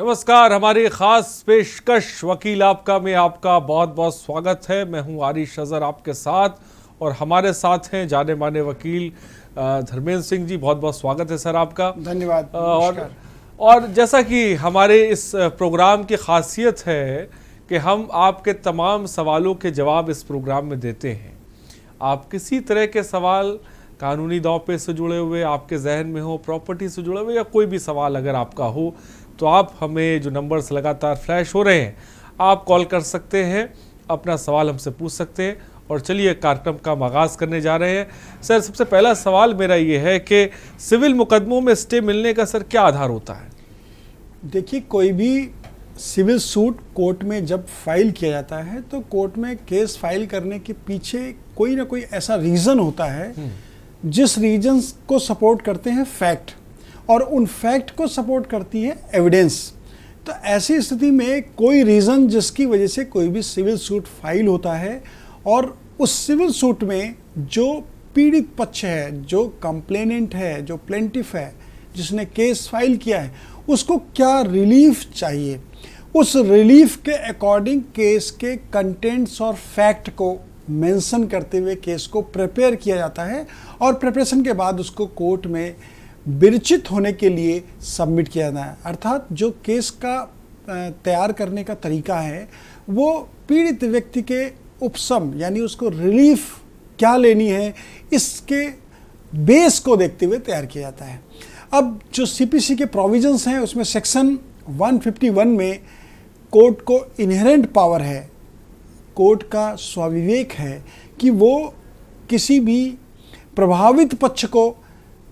नमस्कार, हमारी खास पेशकश वकील आपका में आपका बहुत बहुत स्वागत है। मैं हूं आरिश अजहर आपके साथ और हमारे साथ हैं जाने माने वकील धर्मेंद्र सिंह जी। बहुत बहुत स्वागत है सर आपका। धन्यवाद। और जैसा कि हमारे इस प्रोग्राम की खासियत है कि हम आपके तमाम सवालों के जवाब इस प्रोग्राम में देते हैं। आप किसी तरह के सवाल कानूनी दांव से जुड़े हुए आपके जहन में हो, प्रॉपर्टी से जुड़े हुए या कोई भी सवाल अगर आपका हो तो आप हमें जो नंबर्स लगातार फ्लैश हो रहे हैं आप कॉल कर सकते हैं, अपना सवाल हमसे पूछ सकते हैं। और चलिए कार्यक्रम का आगाज़ करने जा रहे हैं। सर, सबसे पहला सवाल मेरा ये है कि सिविल मुकदमों में स्टे मिलने का सर क्या आधार होता है? देखिए, कोई भी सिविल सूट कोर्ट में जब फाइल किया जाता है तो कोर्ट में केस फाइल करने के पीछे कोई ना कोई ऐसा रीज़न होता है जिस रीजन को सपोर्ट करते हैं फैक्ट, और उन फैक्ट को सपोर्ट करती है एविडेंस। तो ऐसी स्थिति में कोई रीज़न जिसकी वजह से कोई भी सिविल सूट फाइल होता है और उस सिविल सूट में जो पीड़ित पक्ष है, जो कंप्लेनेंट है, जो प्लेंटिफ है, जिसने केस फाइल किया है, उसको क्या रिलीफ चाहिए, उस रिलीफ के अकॉर्डिंग केस के कंटेंट्स और फैक्ट को मेंशन करते हुए केस को प्रिपेयर किया जाता है और प्रिपरेशन के बाद उसको कोर्ट में विरचित होने के लिए सबमिट किया जाता है। अर्थात जो केस का तैयार करने का तरीका है वो पीड़ित व्यक्ति के उपशम यानी उसको रिलीफ क्या लेनी है इसके बेस को देखते हुए तैयार किया जाता है। अब जो सीपीसी के प्रोविजंस हैं उसमें सेक्शन 151 में कोर्ट को इनहेरेंट पावर है, कोर्ट का स्वाविवेक है कि वो किसी भी प्रभावित पक्ष को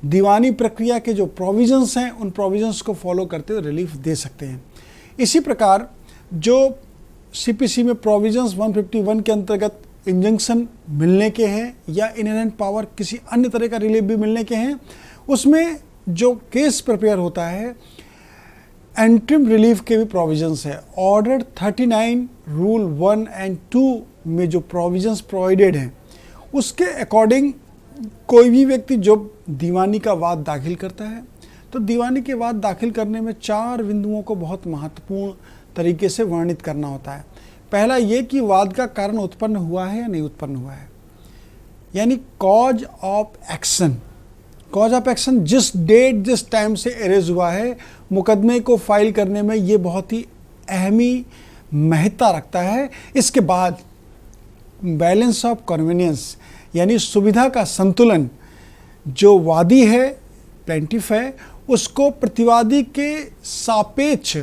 दीवानी प्रक्रिया के जो प्रोविजंस हैं उन प्रोविजंस को फॉलो करते हुए रिलीफ दे सकते हैं। इसी प्रकार जो सीपीसी में प्रोविजंस 151 के अंतर्गत इंजंक्शन मिलने के हैं या इनहेरेंट पावर किसी अन्य तरह का रिलीफ भी मिलने के हैं, उसमें जो केस प्रिपेयर होता है एंट्रीम रिलीफ के भी प्रोविजंस है। ऑर्डर 39 रूल 1 एंड 2 में जो प्रोविजंस प्रोवाइडेड हैं उसके अकॉर्डिंग कोई भी व्यक्ति जो दीवानी का वाद दाखिल करता है तो दीवानी के वाद दाखिल करने में 4 बिंदुओं को बहुत महत्वपूर्ण तरीके से वर्णित करना होता है। पहला ये कि वाद का कारण उत्पन्न हुआ है या नहीं उत्पन्न हुआ है, यानी cause of action. Cause of action जिस डेट जिस टाइम से एरेज हुआ है मुकदमे को फाइल करने में ये बहुत ही अहमी महत्ता रखता है। इसके बाद बैलेंस ऑफ कन्वीनियंस यानी सुविधा का संतुलन, जो वादी है प्लेंटिफ है उसको प्रतिवादी के सापेक्ष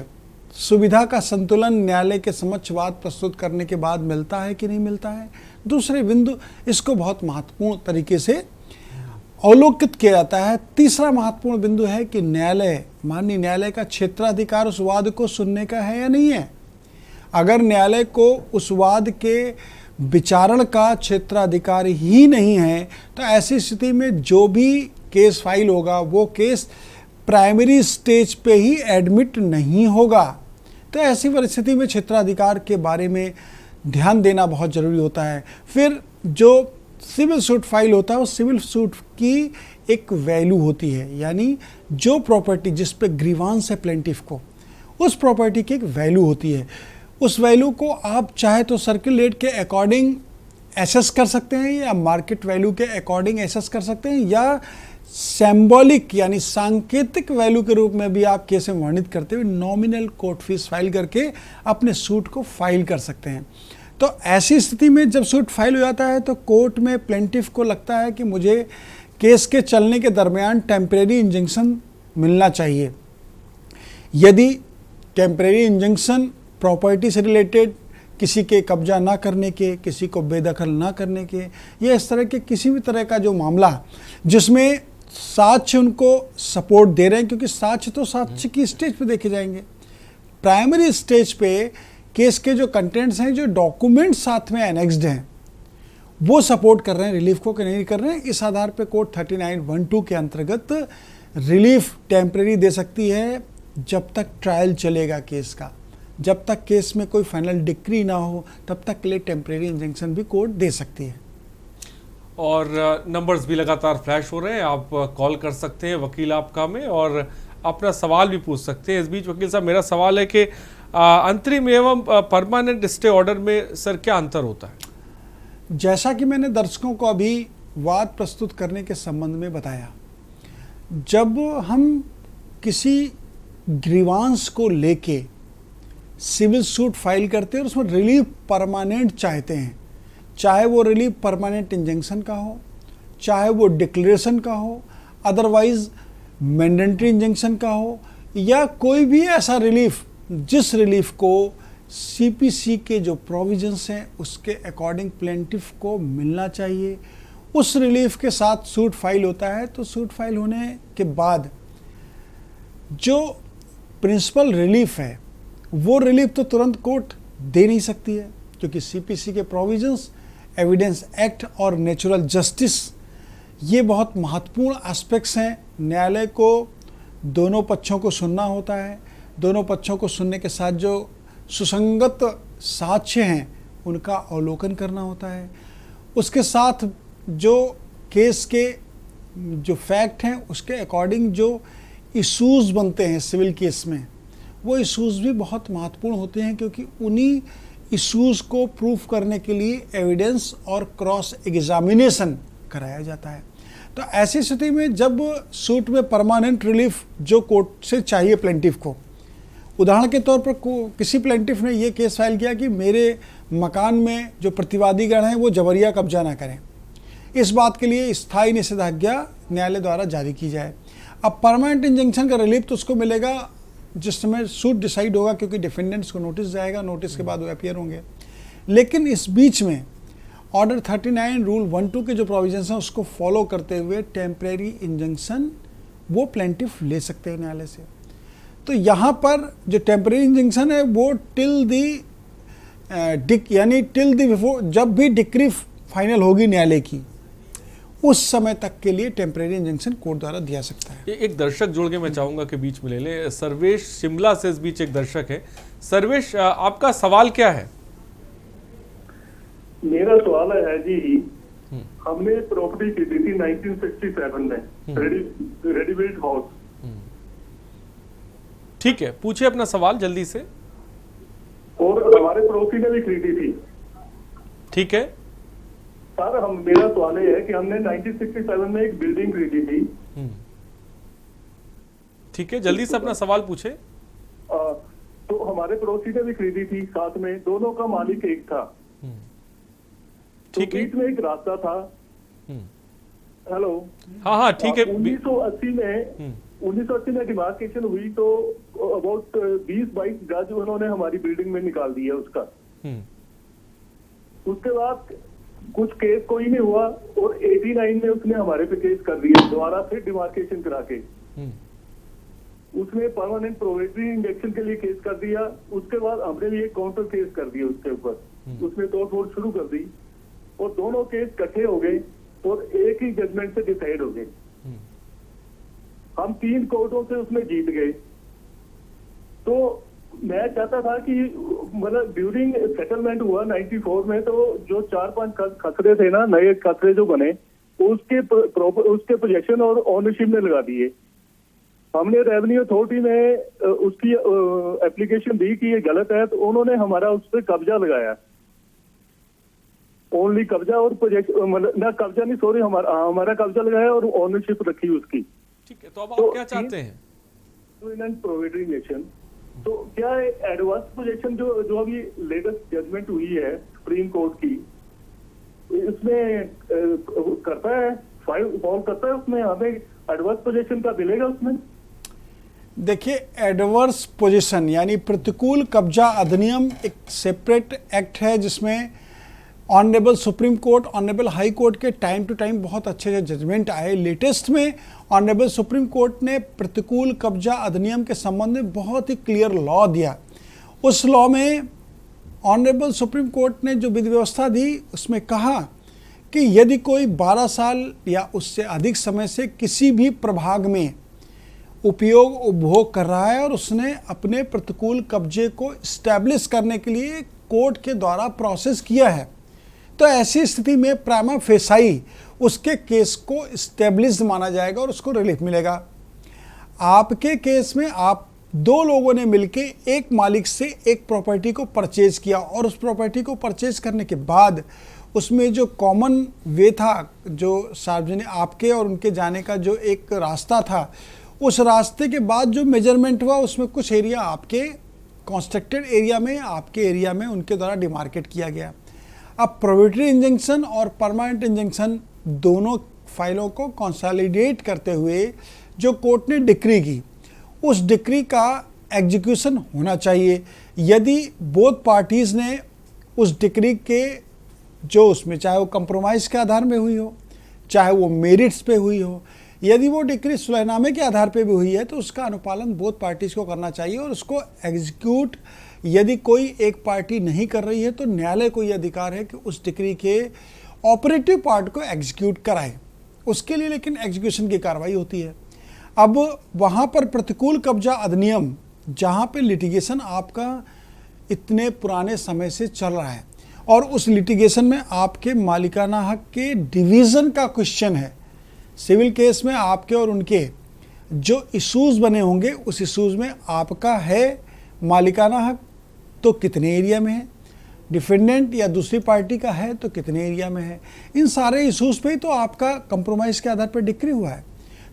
सुविधा का संतुलन न्यायालय के समक्ष वाद प्रस्तुत करने के बाद मिलता है कि नहीं मिलता है। दूसरे बिंदु इसको बहुत महत्वपूर्ण तरीके से अवलोकित किया जाता है। तीसरा महत्वपूर्ण बिंदु है कि न्यायालय, माननीय न्यायालय का क्षेत्राधिकार उस वाद को सुनने का है या नहीं है। अगर न्यायालय को उस वाद के विचारण का क्षेत्राधिकार ही नहीं है तो ऐसी स्थिति में जो भी केस फाइल होगा वो केस प्राइमरी स्टेज पे ही एडमिट नहीं होगा। तो ऐसी परिस्थिति में क्षेत्राधिकार के बारे में ध्यान देना बहुत ज़रूरी होता है। फिर जो सिविल सूट फाइल होता है उस सिविल सूट की एक वैल्यू होती है, यानी जो प्रॉपर्टी जिस पे ग्रीवांस है प्लेंटिफ को उस प्रॉपर्टी की एक वैल्यू होती है। उस वैल्यू को आप चाहे तो सर्किल रेट के अकॉर्डिंग एसेस कर सकते हैं या मार्केट वैल्यू के अकॉर्डिंग एसेस कर सकते हैं या सिंबॉलिक यानी सांकेतिक वैल्यू के रूप में भी आप केस में वर्णित करते हुए नॉमिनल कोर्ट फीस फाइल करके अपने सूट को फाइल कर सकते हैं। तो ऐसी स्थिति में जब सूट फाइल हो जाता है तो कोर्ट में प्लेंटिफ को लगता है कि मुझे केस के चलने के दरमियान टेम्परेरी इंजंक्शन मिलना चाहिए। यदि टेम्परेरी इंजंक्शन प्रॉपर्टी से रिलेटेड किसी के कब्जा ना करने के, किसी को बेदखल ना करने के, या इस तरह के किसी भी तरह का जो मामला जिसमें साक्ष्य उनको सपोर्ट दे रहे हैं, क्योंकि साक्ष्य तो साक्ष्य की स्टेज पे देखे जाएंगे, प्राइमरी स्टेज पे केस के जो कंटेंट्स हैं, जो डॉक्यूमेंट साथ में एनेक्स्ड हैं, वो सपोर्ट कर रहे हैं रिलीफ को कि नहीं कर रहे हैं। इस आधार पे कोर्ट 39(1)(2) के अंतर्गत रिलीफ टेम्परेरी दे सकती है जब तक ट्रायल चलेगा केस का। जब तक केस में कोई फाइनल डिक्री ना हो तब तक के लिए टेम्परेरी इंजंक्शन भी कोर्ट दे सकती है। और नंबर्स भी लगातार फ्लैश हो रहे हैं, आप कॉल कर सकते हैं वकील आपका में। और अपना सवाल भी पूछ सकते हैं। इस बीच वकील साहब, मेरा सवाल है कि अंतरिम एवं परमानेंट स्टे ऑर्डर में सर क्या अंतर होता है? जैसा कि मैंने दर्शकों को अभी वाद प्रस्तुत करने के संबंध में बताया, जब हम किसी ग्रीवांस को लेके सिविल सूट फाइल करते हैं और उसमें रिलीफ परमानेंट चाहते हैं, चाहे वो रिलीफ परमानेंट इंजंक्शन का हो, चाहे वो डिक्लेरेशन का हो, अदरवाइज मैंडेटरी इंजंक्शन का हो, या कोई भी ऐसा रिलीफ जिस रिलीफ को सीपीसी के जो प्रोविजंस हैं उसके अकॉर्डिंग प्लेंटिफ को मिलना चाहिए, उस रिलीफ के साथ सूट फाइल होता है। तो सूट फाइल होने के बाद जो प्रिंसिपल रिलीफ है वो रिलीफ तो तुरंत कोर्ट दे नहीं सकती है, क्योंकि सीपीसी के प्रोविजंस, एविडेंस एक्ट और नेचुरल जस्टिस ये बहुत महत्वपूर्ण एस्पेक्ट्स हैं। न्यायालय को दोनों पक्षों को सुनना होता है, दोनों पक्षों को सुनने के साथ जो सुसंगत साक्ष्य हैं उनका अवलोकन करना होता है, उसके साथ जो केस के जो फैक्ट हैं उसके अकॉर्डिंग जो इशूज़ बनते हैं सिविल केस में, वो इशूज़ भी बहुत महत्वपूर्ण होते हैं, क्योंकि उन्हीं इशूज़ को प्रूफ करने के लिए एविडेंस और क्रॉस एग्जामिनेशन कराया जाता है। तो ऐसी स्थिति में जब सूट में परमानेंट रिलीफ जो कोर्ट से चाहिए प्लेंटिफ को, उदाहरण के तौर पर किसी प्लेंटिफ ने ये केस फाइल किया कि मेरे मकान में जो प्रतिवादीगण हैं वो जबरिया कब्जा ना करें, इस बात के लिए स्थायी निषेधाज्ञा न्यायालय द्वारा जारी की जाए। अब परमानेंट इंजंक्शन का रिलीफ तो उसको मिलेगा जिस समय सूट डिसाइड होगा, क्योंकि डिफेंडेंट्स को नोटिस जाएगा, नोटिस के बाद वो अपीयर होंगे। लेकिन इस बीच में ऑर्डर 39 रूल 1-2 के जो प्रोविजंस हैं उसको फॉलो करते हुए टेम्परेरी इंजंक्शन वो प्लेंटिफ ले सकते हैं न्यायालय से। तो यहाँ पर जो टेम्परेरी इंजंक्शन है वो टिल दी बिफोर, जब भी डिक्री फाइनल होगी न्यायालय की उस समय तक के लिए टेम्परेरी इंजंक्शन कोर्ट द्वारा दिया सकता है। एक दर्शक जुड़ के मैं चाहूंगा कि बीच में ले लें। सर्वेश शिमला से इस बीच एक दर्शक है। सर्वेश, आपका सवाल क्या है? मेरा सवाल है जी, हमने प्रॉपर्टी खरीदी थी 1967 में, रेडीमेड हाउस। ठीक है, पूछिए अपना सवाल जल्दी से। और हमारे पड़ोसी ने भी खरीदी थी। ठीक है सर, मेरा सवाल ये है कि हमने 1967 में एक बिल्डिंग खरीदी थी। ठीक है, जल्दी से अपना सवाल पूछे। तो हमारे पड़ोसी ने भी खरीदी थी, साथ में दोनों का मालिक एक था। ठीक है, बीच में एक रास्ता था। हेलो, हाँ ठीक है। 1980 में डिमार्केशन हुई तो अबाउट 20-22 गज उन्होंने हमारी बिल्डिंग में निकाल दिया उसका। उसके बाद कुछ केस कोई नहीं हुआ और 89 में उसने हमारे पे केस कर दिया दोबारा, फिर डिमार्केशन करा के उसने परमानेंट प्रोविजनरी इंजेक्शन के लिए केस कर दिया। उसके बाद हमने भी एक काउंटर केस कर दिया उसके ऊपर, उसने तोड़-फोड़ शुरू कर दी और दोनों केस इकट्ठे हो गए और एक ही जजमेंट से डिसाइड हो गए। हम 3 कोर्टों से उसमें जीत गए। तो मैं चाहता था कि मतलब ड्यूरिंग सेटलमेंट हुआ 94 में, तो जो 4-5 खसरे थे ना, नए खसरे जो बने, उसके पोजेशन और ओनरशिप में लगा दिए। हमने रेवेन्यू अथॉरिटी में उसकी एप्लीकेशन दी कि ये गलत है, तो उन्होंने हमारा उस पर कब्जा लगाया। ओनली कब्जा और मतलब ना कब्जा नहीं, सॉरी, हमारा कब्जा लगाया और ओनरशिप रखी उसकी। ठीक है, तो अब आप क्या चाहते हैं? प्रोविडनरी इंजेक्शन, तो क्या एडवांस पोजीशन जो अभी लेटेस्ट जजमेंट हुई है सुप्रीम कोर्ट की, इसमें करता है, फॉलो करता है उसमें, हमें एडवर्स पोजीशन का मिलेगा उसमें? देखिए, एडवर्स पोजीशन यानी प्रतिकूल कब्जा अधिनियम एक सेपरेट एक्ट है जिसमें honourable supreme court, honourable high court के टाइम टू टाइम बहुत अच्छे से जजमेंट आए। लेटेस्ट में ऑनरेबल सुप्रीम कोर्ट ने प्रतिकूल कब्जा अधिनियम के संबंध में बहुत ही क्लियर लॉ दिया। उस लॉ में ऑनरेबल सुप्रीम कोर्ट ने जो विधि व्यवस्था दी उसमें कहा कि यदि कोई 12 साल या उससे अधिक समय से किसी भी प्रभाग में उपभोग कर रहा है और उसने अपने प्रतिकूल कब्जे को इस्टेब्लिश करने के लिए कोर्ट के द्वारा प्रोसेस किया है, तो ऐसी स्थिति में प्राइमा फेसाई उसके केस को इस्टेब्लिश माना जाएगा और उसको रिलीफ मिलेगा। आपके केस में आप दो लोगों ने मिलके एक मालिक से एक प्रॉपर्टी को परचेज किया और उस प्रॉपर्टी को परचेज करने के बाद उसमें जो कॉमन वे था, जो सार्वजनिक आपके और उनके जाने का जो एक रास्ता था, उस रास्ते के बाद जो मेजरमेंट हुआ उसमें कुछ एरिया आपके कंस्ट्रक्टेड एरिया में, आपके एरिया में उनके द्वारा डिमार्केट किया गया। अब प्रोबेटरी इंजंक्शन और परमानेंट इंजंक्शन दोनों फाइलों को कंसोलिडेट करते हुए जो कोर्ट ने डिक्री की, उस डिक्री का एग्जीक्यूशन होना चाहिए। यदि बोथ पार्टीज़ ने उस डिक्री के जो उसमें चाहे वो कंप्रोमाइज़ के आधार में हुई हो, चाहे वो मेरिट्स पे हुई हो, यदि वो डिक्री सुलहनामे के आधार पे भी हुई है तो उसका अनुपालन बोथ पार्टीज़ को करना चाहिए और उसको एग्जीक्यूट यदि कोई एक पार्टी नहीं कर रही है तो न्यायालय को ये अधिकार है कि उस डिक्री के ऑपरेटिव पार्ट को एग्जीक्यूट कराए। उसके लिए लेकिन एग्जीक्यूशन की कार्रवाई होती है। अब वहाँ पर प्रतिकूल कब्जा अधिनियम, जहाँ पे लिटिगेशन आपका इतने पुराने समय से चल रहा है और उस लिटिगेशन में आपके मालिकाना हक के डिवीज़न का क्वेश्चन है। सिविल केस में आपके और उनके जो इश्यूज़ बने होंगे उस इश्यूज़ में आपका है मालिकाना हक तो कितने एरिया में है, डिफेंडेंट या दूसरी पार्टी का है तो कितने एरिया में है। इन सारे इश्यूज़ पे ही तो आपका कंप्रोमाइज़ के आधार पर डिक्री हुआ है।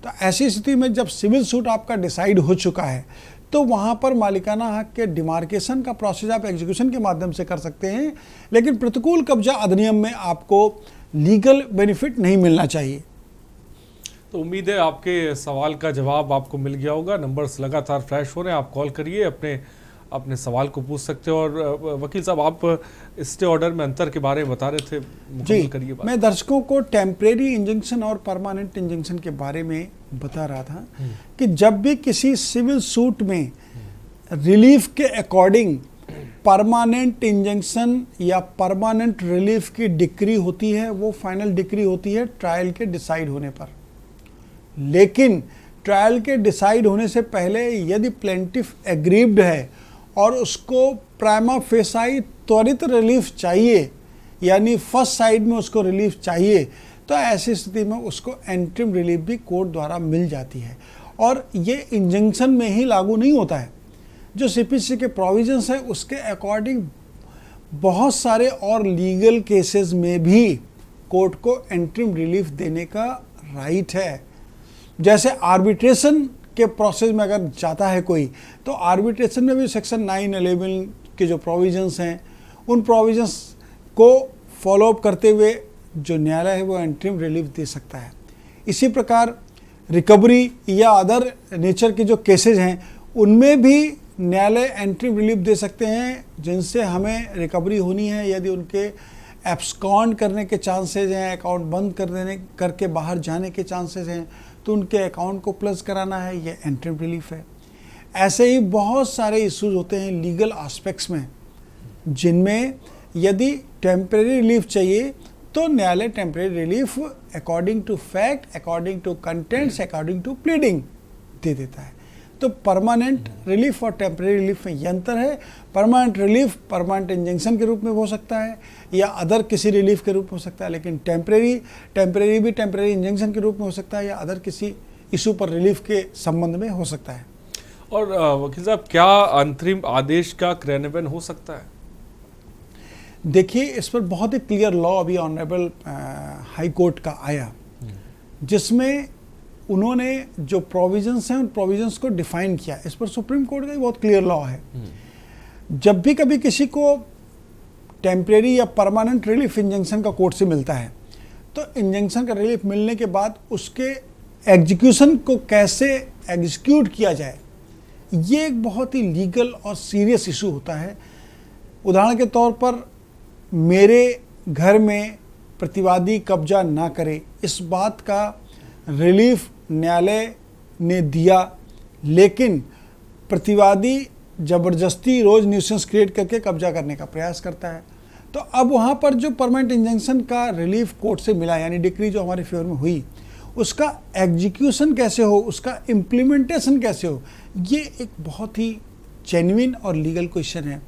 तो ऐसी स्थिति में जब सिविल सूट आपका डिसाइड हो चुका है तो वहाँ पर मालिकाना हक के डिमार्केशन का प्रोसेस आप एग्जीक्यूशन के माध्यम से कर सकते हैं, लेकिन प्रतिकूल कब्जा अधिनियम में आपको लीगल बेनिफिट नहीं मिलना चाहिए। तो उम्मीद है आपके सवाल का जवाब आपको मिल गया होगा। नंबर्स लगातार फ्लैश हो रहे हैं, आप कॉल करिए, अपने सवाल को पूछ सकते हो। और वकील साहब, आप स्टे ऑर्डर में अंतर के बारे में बता रहे थे, जी करिए बात। मैं दर्शकों को टेम्परेरी इंजंक्शन और परमानेंट इंजंक्शन के बारे में बता रहा था कि जब भी किसी सिविल सूट में रिलीफ के अकॉर्डिंग परमानेंट इंजंक्शन या परमानेंट रिलीफ की डिक्री होती है, वो फाइनल डिक्री होती है ट्रायल के डिसाइड होने पर। लेकिन ट्रायल के डिसाइड होने से पहले यदि प्लेंटिफ एग्रीव्ड है और उसको प्राइमा फेसाई त्वरित रिलीफ चाहिए, यानी फर्स्ट साइड में उसको रिलीफ चाहिए, तो ऐसी स्थिति में उसको एंट्रीम रिलीफ भी कोर्ट द्वारा मिल जाती है। और ये इंजंक्शन में ही लागू नहीं होता है, जो सीपीसी के प्रोविजंस है उसके अकॉर्डिंग बहुत सारे और लीगल केसेस में भी कोर्ट को एंट्रीम रिलीफ देने का राइट है। जैसे आर्बिट्रेशन के प्रोसेस में अगर जाता है कोई, तो आर्बिट्रेशन में भी सेक्शन 911 के जो प्रोविजंस हैं उन प्रोविजंस को फॉलोअप करते हुए जो न्यायालय है वो एंट्रीम रिलीफ दे सकता है। इसी प्रकार रिकवरी या अदर नेचर के जो केसेस हैं उनमें भी न्यायालय एंट्रीम रिलीफ दे सकते हैं, जिनसे हमें रिकवरी होनी है। यदि उनके एब्सकॉन्ड करने के चांसेस हैं, अकाउंट बंद करके बाहर जाने के चांसेस हैं, तो उनके अकाउंट को प्लस कराना है, ये एंट्रीम रिलीफ है। ऐसे ही बहुत सारे इश्यूज होते हैं लीगल एस्पेक्ट्स में, जिनमें यदि टेम्परेरी रिलीफ चाहिए तो न्यायालय temporary relief according to fact, according to contents, according to pleading दे देता है। तो परमानेंट रिलीफ और टेम्परेरी रिलीफ में ये अंतर है। परमानेंट रिलीफ परमानेंट इंजंक्शन के रूप में हो सकता है या अदर किसी रिलीफ के रूप में हो सकता है, लेकिन टेम्परेरी भी टेम्परेरी इंजंक्शन के रूप में हो सकता है या अदर किसी इशू पर रिलीफ के संबंध में हो सकता है। और वकील साहब, क्या अंतरिम आदेश का क्रियान्वयन हो सकता है? देखिए, इस पर बहुत ही क्लियर लॉ अभी ऑनरेबल हाई कोर्ट का आया, जिसमें उन्होंने जो प्रोविजंस हैं उन प्रोविजंस को डिफाइन किया। इस पर सुप्रीम कोर्ट का भी बहुत क्लियर लॉ है। जब भी कभी किसी को टेम्परेरी या परमानेंट रिलीफ इंजंक्शन का कोर्ट से मिलता है, तो इंजंक्शन का रिलीफ मिलने के बाद उसके एग्जीक्यूशन को कैसे एग्जीक्यूट किया जाए, ये एक बहुत ही लीगल और सीरियस इशू होता है। उदाहरण के तौर पर, मेरे घर में प्रतिवादी कब्जा ना करे, इस बात का रिलीफ न्यायालय ने दिया, लेकिन प्रतिवादी ज़बरदस्ती रोज़ न्यूसेंस क्रिएट करके कब्जा करने का प्रयास करता है। तो अब वहाँ पर जो परमानेंट इंजंक्शन का रिलीफ कोर्ट से मिला, यानी डिक्री जो हमारे फेवर में हुई, उसका एग्जीक्यूशन कैसे हो, उसका इम्प्लीमेंटेशन कैसे हो, ये एक बहुत ही जेन्युइन और लीगल क्वेश्चन है।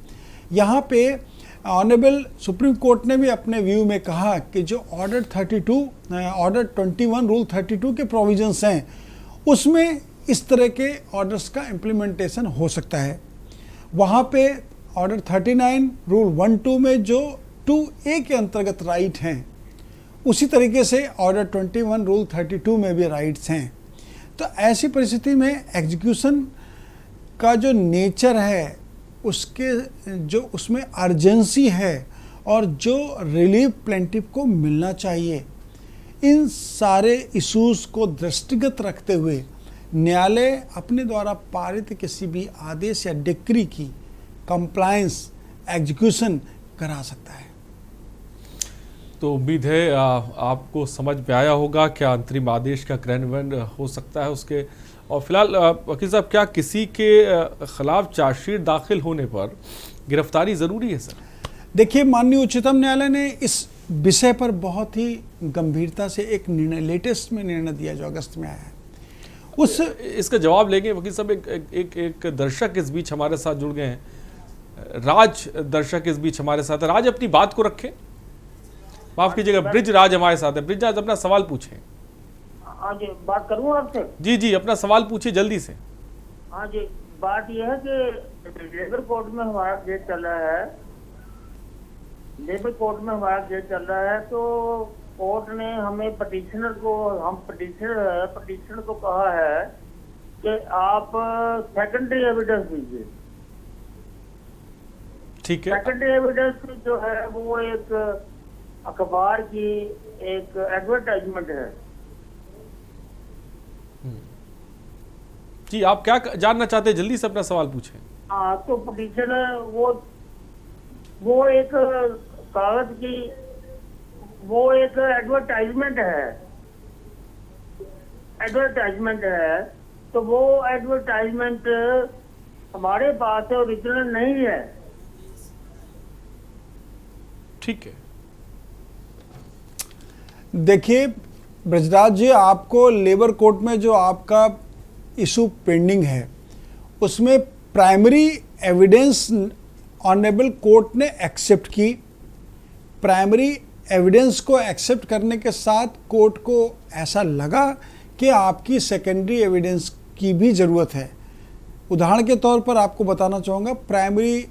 यहाँ पे ऑनरेबल सुप्रीम कोर्ट ने भी अपने व्यू में कहा कि जो ऑर्डर 21 रूल 32 के प्रोविजंस हैं, उसमें इस तरह के ऑर्डर्स का इम्प्लीमेंटेशन हो सकता है। वहाँ पे ऑर्डर 39 रूल 1-2 में जो 2A के अंतर्गत राइट हैं, उसी तरीके से ऑर्डर 21 रूल 32 में भी राइट्स हैं। तो ऐसी परिस्थिति में एग्जीक्यूशन का जो नेचर है, उसके जो उसमें अर्जेंसी है और जो रिलीफ प्लेंटिफ को मिलना चाहिए, इन सारे इश्यूज को दृष्टिगत रखते हुए न्यायालय अपने द्वारा पारित किसी भी आदेश या डिक्री की कंप्लायंस एग्जीक्यूशन करा सकता है। तो उम्मीद है आपको समझ में आया होगा क्या अंतरिम आदेश का क्रियान्वयन हो सकता है उसके। और फिलहाल वकील साहब, क्या किसी के खिलाफ चार्जशीट दाखिल होने पर गिरफ्तारी ज़रूरी है सर? देखिए, माननीय उच्चतम न्यायालय ने इस विषय पर बहुत ही गंभीरता से एक निर्णय, लेटेस्ट में निर्णय दिया जो अगस्त में आया है। इसका जवाब लेंगे वकील साहब। एक दर्शक इस बीच हमारे साथ जुड़ गए हैं, राज दर्शक इस बीच हमारे साथ है। राज, अपनी बात को रखें। माफ कीजिएगा, ब्रिज राज हमारे साथ है। ब्रिज राज, अपना सवाल पूछें। हाँ जी, बात करूँ आपसे? जी जी, अपना सवाल पूछिए जल्दी से। हाँ जी, बात यह है कि लेबर कोर्ट में हमारा केस चल रहा है, लेबर कोर्ट में हमारा केस चल रहा है। तो कोर्ट ने हमें पटिशनर को, हम पटिशनर को कहा है कि आप सेकेंडरी एविडेंस दीजिए। ठीक है। सेकेंडरी एविडेंस जो है वो एक अखबार की एक एडवर्टाइजमेंट है। जी, आप क्या जानना चाहते हैं? जल्दी से अपना सवाल पूछें। हाँ, तो पटिशनर वो एक कागज की, वो एक एडवर्टाइजमेंट है, तो वो एडवर्टाइजमेंट हमारे पास ओरिजिनल नहीं है। ठीक है। देखिए ब्रजराज जी, आपको लेबर कोर्ट में जो आपका इशू पेंडिंग है, उसमें प्राइमरी एविडेंस ऑनरेबल कोर्ट ने एक्सेप्ट की। प्राइमरी एविडेंस को एक्सेप्ट करने के साथ कोर्ट को ऐसा लगा कि आपकी सेकेंडरी एविडेंस की भी ज़रूरत है। उदाहरण के तौर पर आपको बताना चाहूँगा, प्राइमरी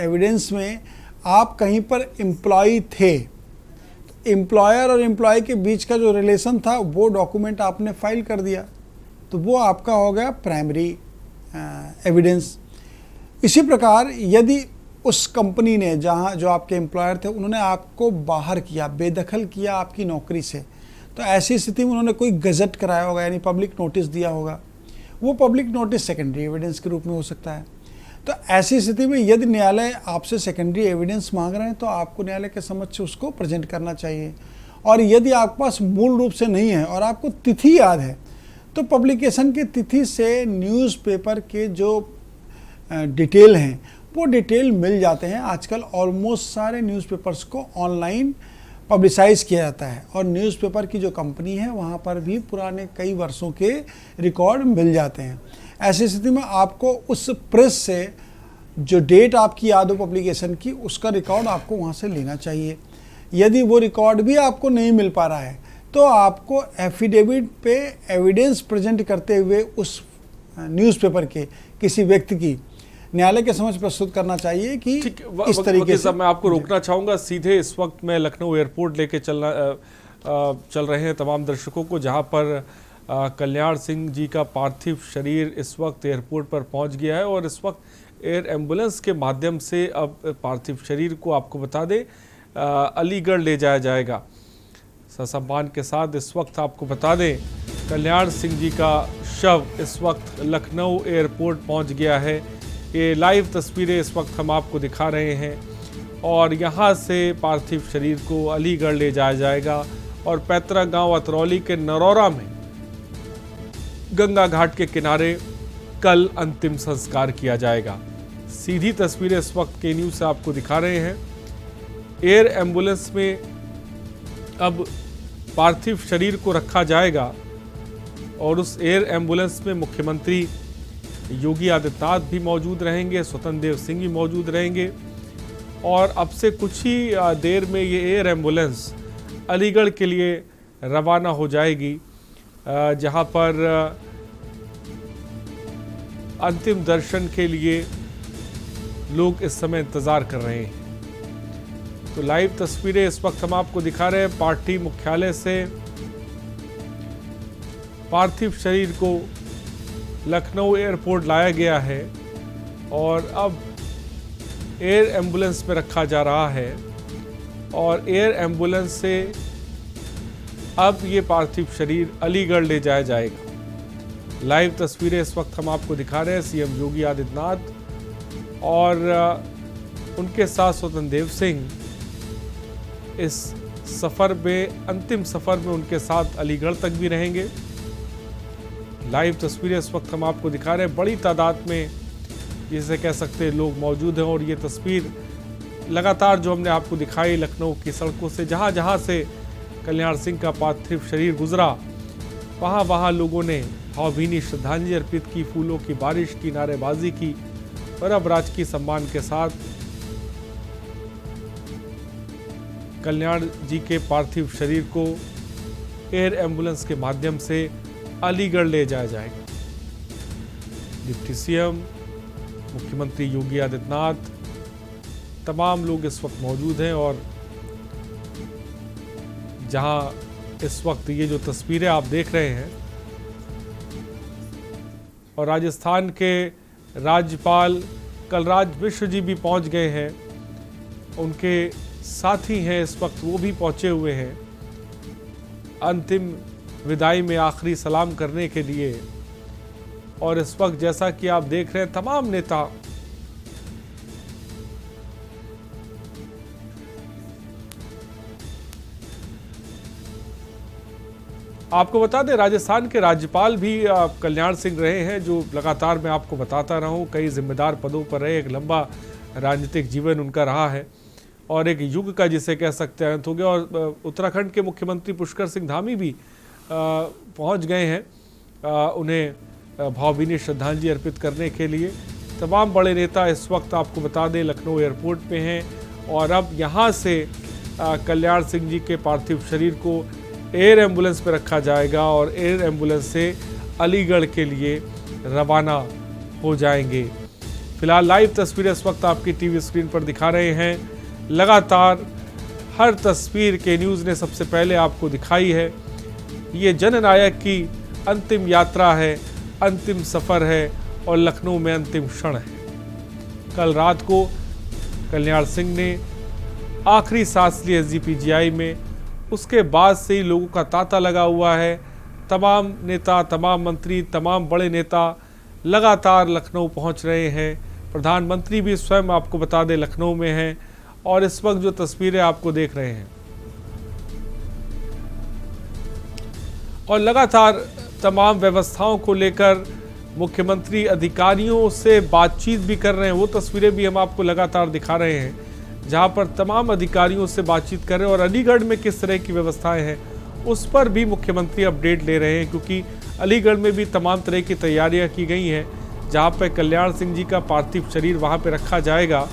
एविडेंस में आप कहीं पर एम्प्लॉय थे, तो एम्प्लॉयर और एम्प्लॉय के बीच का जो रिलेशन था वो डॉक्यूमेंट आपने फाइल कर दिया, तो वो आपका हो गया प्राइमरी एविडेंस। इसी प्रकार यदि उस कंपनी ने, जहाँ जो आपके एम्प्लॉयर थे, उन्होंने आपको बाहर किया, बेदखल किया आपकी नौकरी से, तो ऐसी स्थिति में उन्होंने कोई गजट कराया होगा, यानी पब्लिक नोटिस दिया होगा, वो पब्लिक नोटिस सेकेंडरी एविडेंस के रूप में हो सकता है। तो ऐसी स्थिति में यदि न्यायालय आपसे सेकेंडरी एविडेंस मांग रहे हैं तो आपको न्यायालय के समक्ष उसको प्रेजेंट करना चाहिए। और यदि आपके पास मूल रूप से नहीं है और आपको तिथि याद है, तो पब्लिकेशन की तिथि से न्यूज़पेपर के जो डिटेल हैं वो डिटेल मिल जाते हैं। आजकल ऑलमोस्ट सारे न्यूज़पेपर्स को ऑनलाइन पब्लिसाइज किया जाता है और न्यूज़पेपर की जो कंपनी है वहाँ पर भी पुराने कई वर्षों के रिकॉर्ड मिल जाते हैं। ऐसी स्थिति में आपको उस प्रेस से जो डेट आपकी याद हो पब्लिकेशन की, उसका रिकॉर्ड आपको वहाँ से लेना चाहिए। यदि वो रिकॉर्ड भी आपको नहीं मिल पा रहा है तो आपको एफिडेविट पे एविडेंस प्रेजेंट करते हुए उस न्यूज़पेपर के किसी व्यक्ति की न्यायालय के समक्ष प्रस्तुत करना चाहिए कि इस तरीके से। मैं आपको रोकना चाहूँगा, सीधे इस वक्त मैं लखनऊ एयरपोर्ट लेके चल रहे हैं तमाम दर्शकों को, जहाँ पर कल्याण सिंह जी का पार्थिव शरीर इस वक्त एयरपोर्ट पर पहुँच गया है और इस वक्त एयर एम्बुलेंस के माध्यम से अब पार्थिव शरीर को, आपको बता दें, अलीगढ़ ले जाया जाएगा ससम्मान के साथ। इस वक्त आपको बता दें, कल्याण सिंह जी का शव इस वक्त लखनऊ एयरपोर्ट पहुंच गया है। ये लाइव तस्वीरें इस वक्त हम आपको दिखा रहे हैं और यहाँ से पार्थिव शरीर को अलीगढ़ ले जाया जाएगा और पैतृक गांव अतरौली के नरौरा में गंगा घाट के किनारे कल अंतिम संस्कार किया जाएगा। सीधी तस्वीरें इस वक्त के न्यूज़ से आपको दिखा रहे हैं। एयर एम्बुलेंस में अब पार्थिव शरीर को रखा जाएगा और उस एयर एम्बुलेंस में मुख्यमंत्री योगी आदित्यनाथ भी मौजूद रहेंगे, स्वतंत्र देव सिंह भी मौजूद रहेंगे और अब से कुछ ही देर में ये एयर एम्बुलेंस अलीगढ़ के लिए रवाना हो जाएगी, जहां पर अंतिम दर्शन के लिए लोग इस समय इंतज़ार कर रहे हैं। तो लाइव तस्वीरें इस वक्त हम आपको दिखा रहे हैं। पार्टी मुख्यालय से पार्थिव शरीर को लखनऊ एयरपोर्ट लाया गया है और अब एयर एम्बुलेंस में रखा जा रहा है और एयर एम्बुलेंस से अब ये पार्थिव शरीर अलीगढ़ ले जाया जाएगा। लाइव तस्वीरें इस वक्त हम आपको दिखा रहे हैं। सीएम योगी आदित्यनाथ और उनके साथ स्वतंत्र देव सिंह इस सफ़र में, अंतिम सफ़र में उनके साथ अलीगढ़ तक भी रहेंगे। लाइव तस्वीरें इस वक्त हम आपको दिखा रहे हैं। बड़ी तादाद में जिसे कह सकते हैं लोग मौजूद हैं और ये तस्वीर लगातार जो हमने आपको दिखाई लखनऊ की सड़कों से, जहाँ जहाँ से कल्याण सिंह का पार्थिव शरीर गुजरा, वहाँ वहाँ लोगों ने भावभीनी श्रद्धांजलि अर्पित की, फूलों की बारिश की, नारेबाजी की और अब राजकीय सम्मान के साथ कल्याण जी के पार्थिव शरीर को एयर एम्बुलेंस के माध्यम से अलीगढ़ ले जाया जाएगा। डिप्टी सीएम, मुख्यमंत्री योगी आदित्यनाथ, तमाम लोग इस वक्त मौजूद हैं और जहां इस वक्त ये जो तस्वीरें आप देख रहे हैं और राजस्थान के राज्यपाल कलराज मिश्र जी भी पहुंच गए हैं, उनके साथी हैं इस वक्त, वो भी पहुंचे हुए हैं अंतिम विदाई में आखिरी सलाम करने के लिए। और इस वक्त जैसा कि आप देख रहे हैं तमाम नेता आपको बता दें राजस्थान के राज्यपाल भी कल्याण सिंह रहे हैं, जो लगातार मैं आपको बताता रहा हूं, कई जिम्मेदार पदों पर रहे, एक लंबा राजनीतिक जीवन उनका रहा है और एक युग का जिसे कह सकते हैं अंत हो गया। और उत्तराखंड के मुख्यमंत्री पुष्कर सिंह धामी भी पहुंच गए हैं उन्हें भावभीनी श्रद्धांजलि अर्पित करने के लिए। तमाम बड़े नेता इस वक्त आपको बता दें लखनऊ एयरपोर्ट पे हैं और अब यहाँ से कल्याण सिंह जी के पार्थिव शरीर को एयर एम्बुलेंस पे रखा जाएगा और एयर एम्बुलेंस से अलीगढ़ के लिए रवाना हो जाएंगे। फिलहाल लाइव तस्वीरें इस वक्त आपकी टीवी स्क्रीन पर दिखा रहे हैं। लगातार हर तस्वीर के न्यूज़ ने सबसे पहले आपको दिखाई है। ये जननायक की अंतिम यात्रा है, अंतिम सफ़र है और लखनऊ में अंतिम क्षण है। कल रात को कल्याण सिंह ने आखिरी सांस ली एसजीपीजीआई में, उसके बाद से ही लोगों का तांता लगा हुआ है। तमाम नेता, तमाम मंत्री, तमाम बड़े नेता लगातार लखनऊ पहुंच रहे हैं। प्रधानमंत्री भी स्वयं आपको बता दें लखनऊ में हैं और इस वक्त जो तस्वीरें आपको देख रहे हैं और लगातार तमाम व्यवस्थाओं को लेकर मुख्यमंत्री अधिकारियों से बातचीत भी कर रहे हैं। वो तस्वीरें भी हम आपको लगातार दिखा रहे हैं जहां पर तमाम अधिकारियों से बातचीत कर रहे हैं और अलीगढ़ में किस तरह की व्यवस्थाएं हैं उस पर भी मुख्यमंत्री अपडेट ले रहे हैं, क्योंकि अलीगढ़ में भी तमाम तरह की तैयारियां की गई हैं। जहां पर कल्याण सिंह जी का पार्थिव शरीर वहां पर रखा जाएगा,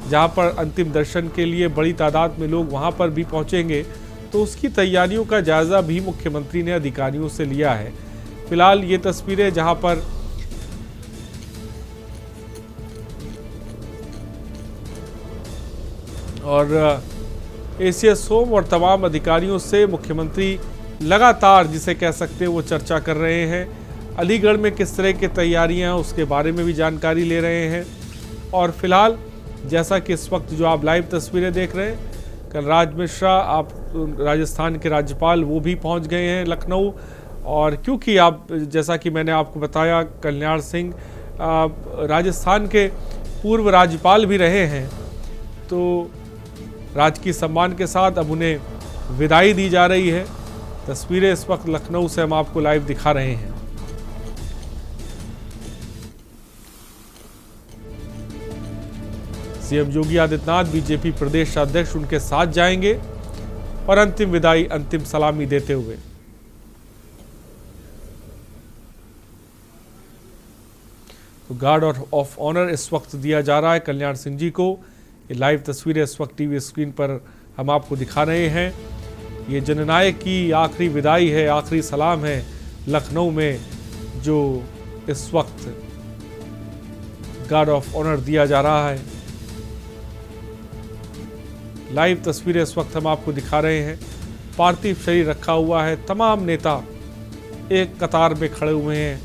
जहां पर अंतिम दर्शन के लिए बड़ी तादाद में लोग वहां पर भी पहुंचेंगे, तो उसकी तैयारियों का जायज़ा भी मुख्यमंत्री ने अधिकारियों से लिया है। फिलहाल ये तस्वीरें जहां पर और एसीएस होम और तमाम अधिकारियों से मुख्यमंत्री लगातार जिसे कह सकते हैं वो चर्चा कर रहे हैं। अलीगढ़ में किस तरह की तैयारियां हैं उसके बारे में भी जानकारी ले रहे हैं। और फिलहाल जैसा कि इस वक्त जो आप लाइव तस्वीरें देख रहे हैं, कलराज मिश्रा आप राजस्थान के राज्यपाल वो भी पहुंच गए हैं लखनऊ। और क्योंकि आप जैसा कि मैंने आपको बताया कल्याण सिंह राजस्थान के पूर्व राज्यपाल भी रहे हैं, तो राजकीय सम्मान के साथ अब उन्हें विदाई दी जा रही है। तस्वीरें इस वक्त लखनऊ से हम आपको लाइव दिखा रहे हैं। सीएम योगी आदित्यनाथ, बीजेपी प्रदेश अध्यक्ष उनके साथ जाएंगे और अंतिम विदाई, अंतिम सलामी देते हुए तो गार्ड ऑफ ऑनर इस वक्त दिया जा रहा है कल्याण सिंह जी को। ये लाइव तस्वीरें इस वक्त टीवी स्क्रीन पर हम आपको दिखा रहे हैं। ये जननायक की आखिरी विदाई है, आखिरी सलाम है लखनऊ में, जो इस वक्त गार्ड ऑफ ऑनर दिया जा रहा है। लाइव तस्वीरें इस वक्त हम आपको दिखा रहे हैं। पार्थिव शरीर रखा हुआ है, तमाम नेता एक कतार में खड़े हुए हैं,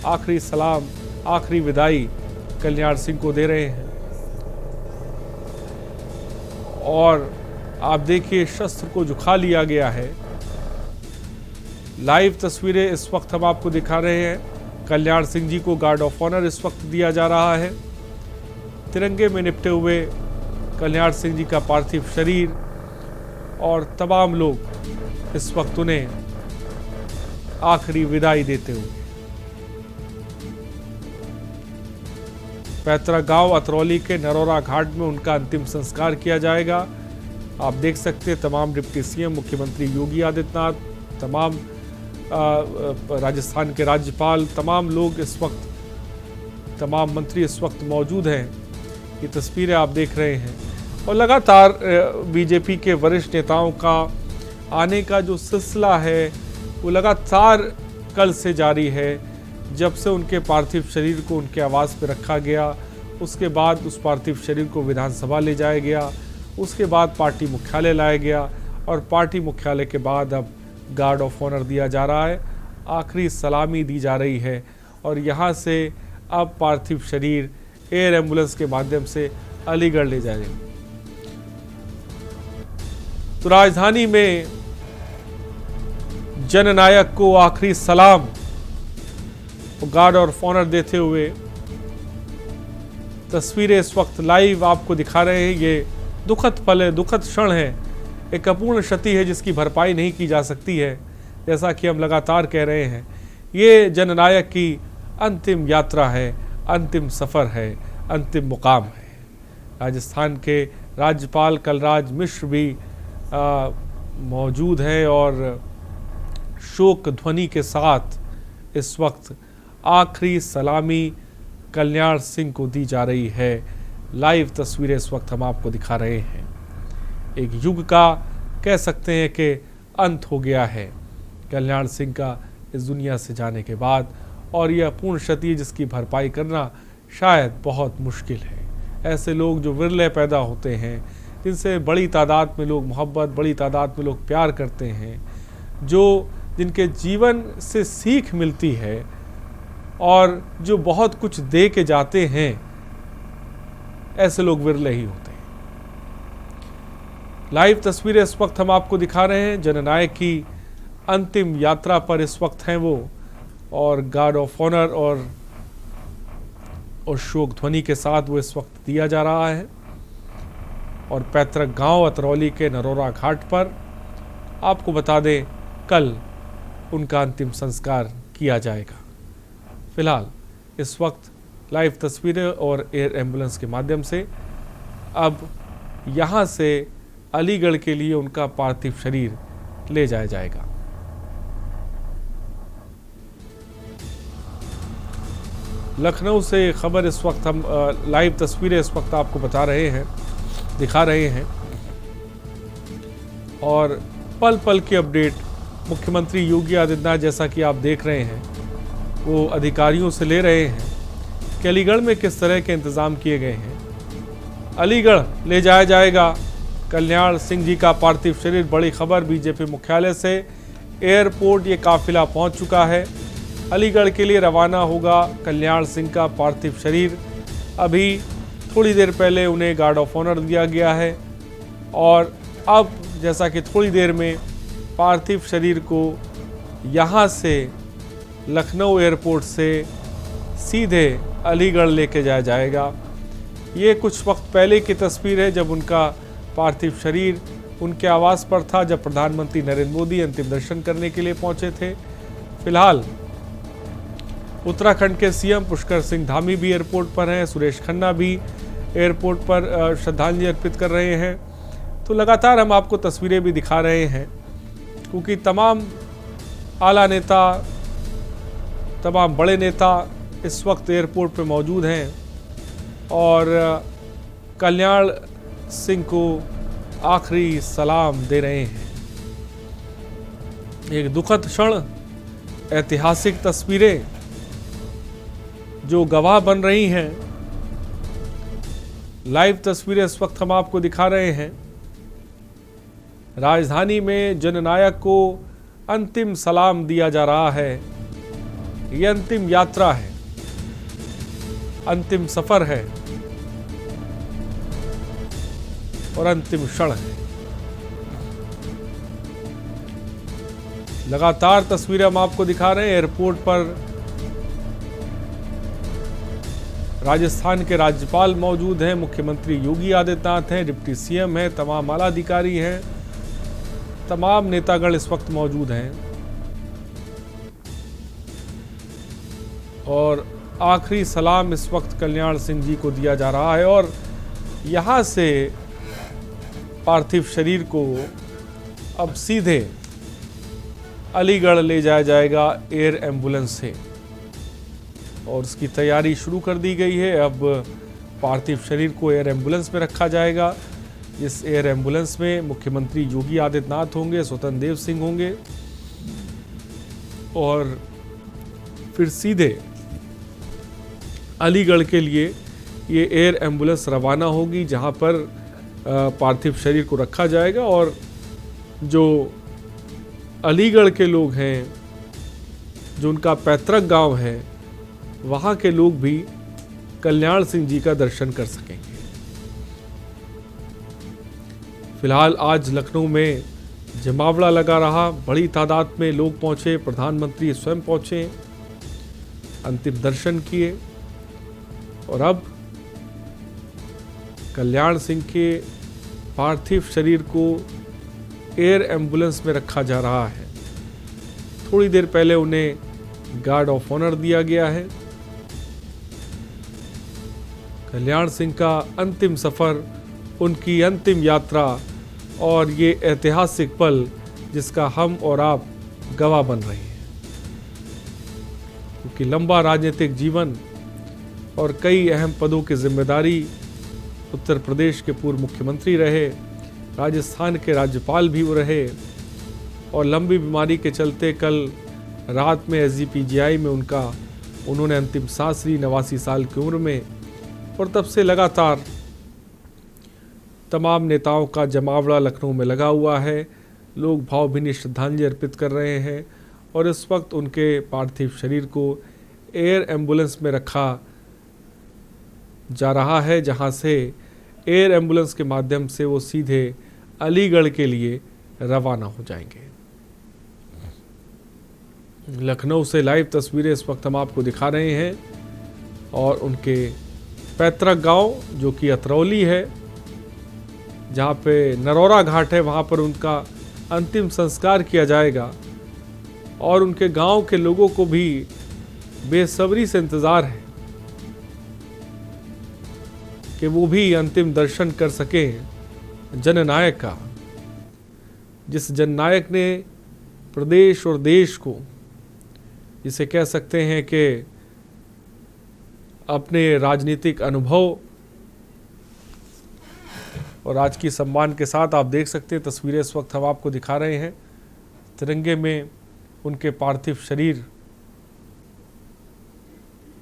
आखिरी सलाम, आखिरी विदाई कल्याण सिंह को दे रहे हैं। और आप देखिए शस्त्र को झुका लिया गया है। लाइव तस्वीरें इस वक्त हम आपको दिखा रहे हैं। कल्याण सिंह जी को गार्ड ऑफ ऑनर इस वक्त दिया जा रहा है। तिरंगे में निपटे हुए कल्याण सिंह जी का पार्थिव शरीर और तमाम लोग इस वक्त उन्हें आखिरी विदाई देते हुए। पैतृक गांव अतरौली के नरोरा घाट में उनका अंतिम संस्कार किया जाएगा। आप देख सकते हैं तमाम डिप्टी सीएम, मुख्यमंत्री योगी आदित्यनाथ, तमाम राजस्थान के राज्यपाल, तमाम लोग इस वक्त, तमाम मंत्री इस वक्त मौजूद हैं। ये तस्वीरें आप देख रहे हैं। और लगातार बीजेपी के वरिष्ठ नेताओं का आने का जो सिलसिला है वो लगातार कल से जारी है। जब से उनके पार्थिव शरीर को उनके आवास पर रखा गया, उसके बाद उस पार्थिव शरीर को विधानसभा ले जाया गया, उसके बाद पार्टी मुख्यालय लाया गया और पार्टी मुख्यालय के बाद अब गार्ड ऑफ ऑनर दिया जा रहा है, आखिरी सलामी दी जा रही है। और यहाँ से अब पार्थिव शरीर एयर एम्बुलेंस के माध्यम से अलीगढ़ ले जाएंगे। तो राजधानी में जननायक को आखिरी सलाम गार्ड ऑफ ऑनर देते हुए तस्वीरें इस वक्त लाइव आपको दिखा रहे हैं। ये दुखद पल है, दुखद क्षण है, एक अपूर्ण क्षति है जिसकी भरपाई नहीं की जा सकती है। जैसा कि हम लगातार कह रहे हैं, ये जननायक की अंतिम यात्रा है, अंतिम सफ़र है, अंतिम मुकाम है। राजस्थान के राज्यपाल कलराज मिश्र भी मौजूद हैं और शोक ध्वनि के साथ इस वक्त आखिरी सलामी कल्याण सिंह को दी जा रही है। लाइव तस्वीरें इस वक्त हम आपको दिखा रहे हैं। एक युग का कह सकते हैं कि अंत हो गया है कल्याण सिंह का इस दुनिया से जाने के बाद, और यह अपूर्ण क्षति जिसकी भरपाई करना शायद बहुत मुश्किल है। ऐसे लोग जो विरले पैदा होते हैं, जिनसे बड़ी तादाद में लोग मोहब्बत, बड़ी तादाद में लोग प्यार करते हैं, जो जिनके जीवन से सीख मिलती है और जो बहुत कुछ दे के जाते हैं, ऐसे लोग विरले ही होते हैं। लाइव तस्वीरें इस वक्त हम आपको दिखा रहे हैं। जननायक की अंतिम यात्रा पर इस वक्त हैं वो, और गार्ड ऑफ ऑनर और शोक ध्वनि के साथ वो इस वक्त दिया जा रहा है। और पैतृक गांव अतरौली के नरोरा घाट पर आपको बता दें कल उनका अंतिम संस्कार किया जाएगा। फिलहाल इस वक्त लाइव तस्वीरें और एयर एम्बुलेंस के माध्यम से अब यहाँ से अलीगढ़ के लिए उनका पार्थिव शरीर ले जाया जाएगा। लखनऊ से खबर इस वक्त हम लाइव तस्वीरें इस वक्त आपको बता रहे हैं, दिखा रहे हैं, और पल पल की अपडेट मुख्यमंत्री योगी आदित्यनाथ, जैसा कि आप देख रहे हैं, वो अधिकारियों से ले रहे हैं कि अलीगढ़ में किस तरह के इंतज़ाम किए गए हैं। अलीगढ़ ले जाया जाएगा कल्याण सिंह जी का पार्थिव शरीर। बड़ी खबर बीजेपी मुख्यालय से एयरपोर्ट ये काफिला पहुंच चुका है। अलीगढ़ के लिए रवाना होगा कल्याण सिंह का पार्थिव शरीर। अभी थोड़ी देर पहले उन्हें गार्ड ऑफ ऑनर दिया गया है और अब जैसा कि थोड़ी देर में पार्थिव शरीर को यहाँ से लखनऊ एयरपोर्ट से सीधे अलीगढ़ लेके जाया जाएगा। ये कुछ वक्त पहले की तस्वीर है जब उनका पार्थिव शरीर उनके आवास पर था, जब प्रधानमंत्री नरेंद्र मोदी अंतिम दर्शन करने के लिए पहुंचे थे। फिलहाल उत्तराखंड के सीएम पुष्कर सिंह धामी भी एयरपोर्ट पर हैं, सुरेश खन्ना भी एयरपोर्ट पर श्रद्धांजलि अर्पित कर रहे हैं। तो लगातार हम आपको तस्वीरें भी दिखा रहे हैं क्योंकि तमाम आला नेता, तमाम बड़े नेता इस वक्त एयरपोर्ट पे मौजूद हैं और कल्याण सिंह को आखिरी सलाम दे रहे हैं। एक दुखद क्षण, ऐतिहासिक तस्वीरें जो गवाह बन रही हैं लाइव तस्वीरें इस वक्त हम आपको दिखा रहे हैं। राजधानी में जननायक को अंतिम सलाम दिया जा रहा है। ये अंतिम यात्रा है, अंतिम सफर है और अंतिम क्षण है। लगातार तस्वीरें हम आपको दिखा रहे हैं। एयरपोर्ट पर राजस्थान के राज्यपाल मौजूद हैं, मुख्यमंत्री योगी आदित्यनाथ हैं, डिप्टी सीएम हैं, तमाम आला अधिकारी हैं, तमाम नेतागण इस वक्त मौजूद हैं और आखिरी सलाम इस वक्त कल्याण सिंह जी को दिया जा रहा है। और यहाँ से पार्थिव शरीर को अब सीधे अलीगढ़ ले जाया जाएगा एयर एम्बुलेंस से और उसकी तैयारी शुरू कर दी गई है। अब पार्थिव शरीर को एयर एम्बुलेंस में रखा जाएगा। इस एयर एम्बुलेंस में मुख्यमंत्री योगी आदित्यनाथ होंगे, स्वतंत्र देव सिंह होंगे और फिर सीधे अलीगढ़ के लिए ये एयर एम्बुलेंस रवाना होगी, जहां पर पार्थिव शरीर को रखा जाएगा। और जो अलीगढ़ के लोग हैं, जो उनका पैतृक गांव है, वहां के लोग भी कल्याण सिंह जी का दर्शन कर सकेंगे। फिलहाल आज लखनऊ में जमावड़ा लगा रहा, बड़ी तादाद में लोग पहुंचे, प्रधानमंत्री स्वयं पहुंचे, अंतिम दर्शन किए और अब कल्याण सिंह के पार्थिव शरीर को एयर एम्बुलेंस में रखा जा रहा है। थोड़ी देर पहले उन्हें गार्ड ऑफ ऑनर दिया गया है। कल्याण सिंह का अंतिम सफर, उनकी अंतिम यात्रा और ये ऐतिहासिक पल जिसका हम और आप गवाह बन रहे हैं, क्योंकि लंबा राजनीतिक जीवन और कई अहम पदों की जिम्मेदारी, उत्तर प्रदेश के पूर्व मुख्यमंत्री रहे, राजस्थान के राज्यपाल भी रहे और लंबी बीमारी के चलते कल रात में SGPGI में उन्होंने अंतिम सांस ली 89 साल की उम्र में। और तब से लगातार तमाम नेताओं का जमावड़ा लखनऊ में लगा हुआ है। लोग भावभीनी श्रद्धांजलि अर्पित कर रहे हैं और इस वक्त उनके पार्थिव शरीर को एयर एम्बुलेंस में रखा जा रहा है, जहां से एयर एम्बुलेंस के माध्यम से वो सीधे अलीगढ़ के लिए रवाना हो जाएंगे। लखनऊ से लाइव तस्वीरें इस वक्त हम आपको दिखा रहे हैं और उनके पैतृक गांव जो कि अतरौली है, जहां पे नरौरा घाट है, वहां पर उनका अंतिम संस्कार किया जाएगा और उनके गांव के लोगों को भी बेसब्री से इंतजार है कि वो भी अंतिम दर्शन कर सके जननायक का, जिस जननायक ने प्रदेश और देश को, जिसे कह सकते हैं कि अपने राजनीतिक अनुभव और आज की सम्मान के साथ आप देख सकते हैं तस्वीरें इस वक्त हम आपको दिखा रहे हैं। तिरंगे में उनके पार्थिव शरीर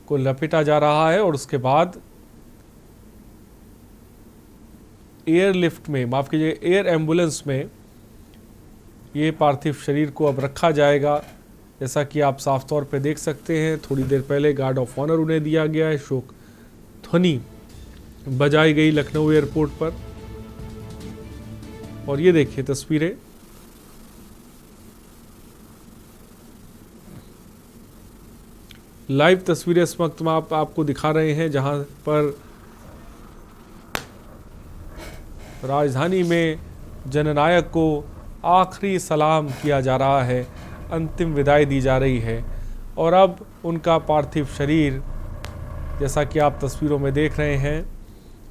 को लपेटा जा रहा है और उसके बाद एयरलिफ्ट में, माफ कीजिए, एयर एम्बुलेंस में ये पार्थिव शरीर को अब रखा जाएगा। जैसा कि आप साफ तौर पे देख सकते हैं, थोड़ी देर पहले गार्ड ऑफ ऑनर उन्हें दिया गया है, शोक ध्वनि बजाई गई लखनऊ एयरपोर्ट पर। और ये देखिए तस्वीरें, लाइव तस्वीरें इस वक्त में आपको दिखा रहे हैं, जहां पर राजधानी में जननायक को आखिरी सलाम किया जा रहा है, अंतिम विदाई दी जा रही है और अब उनका पार्थिव शरीर, जैसा कि आप तस्वीरों में देख रहे हैं,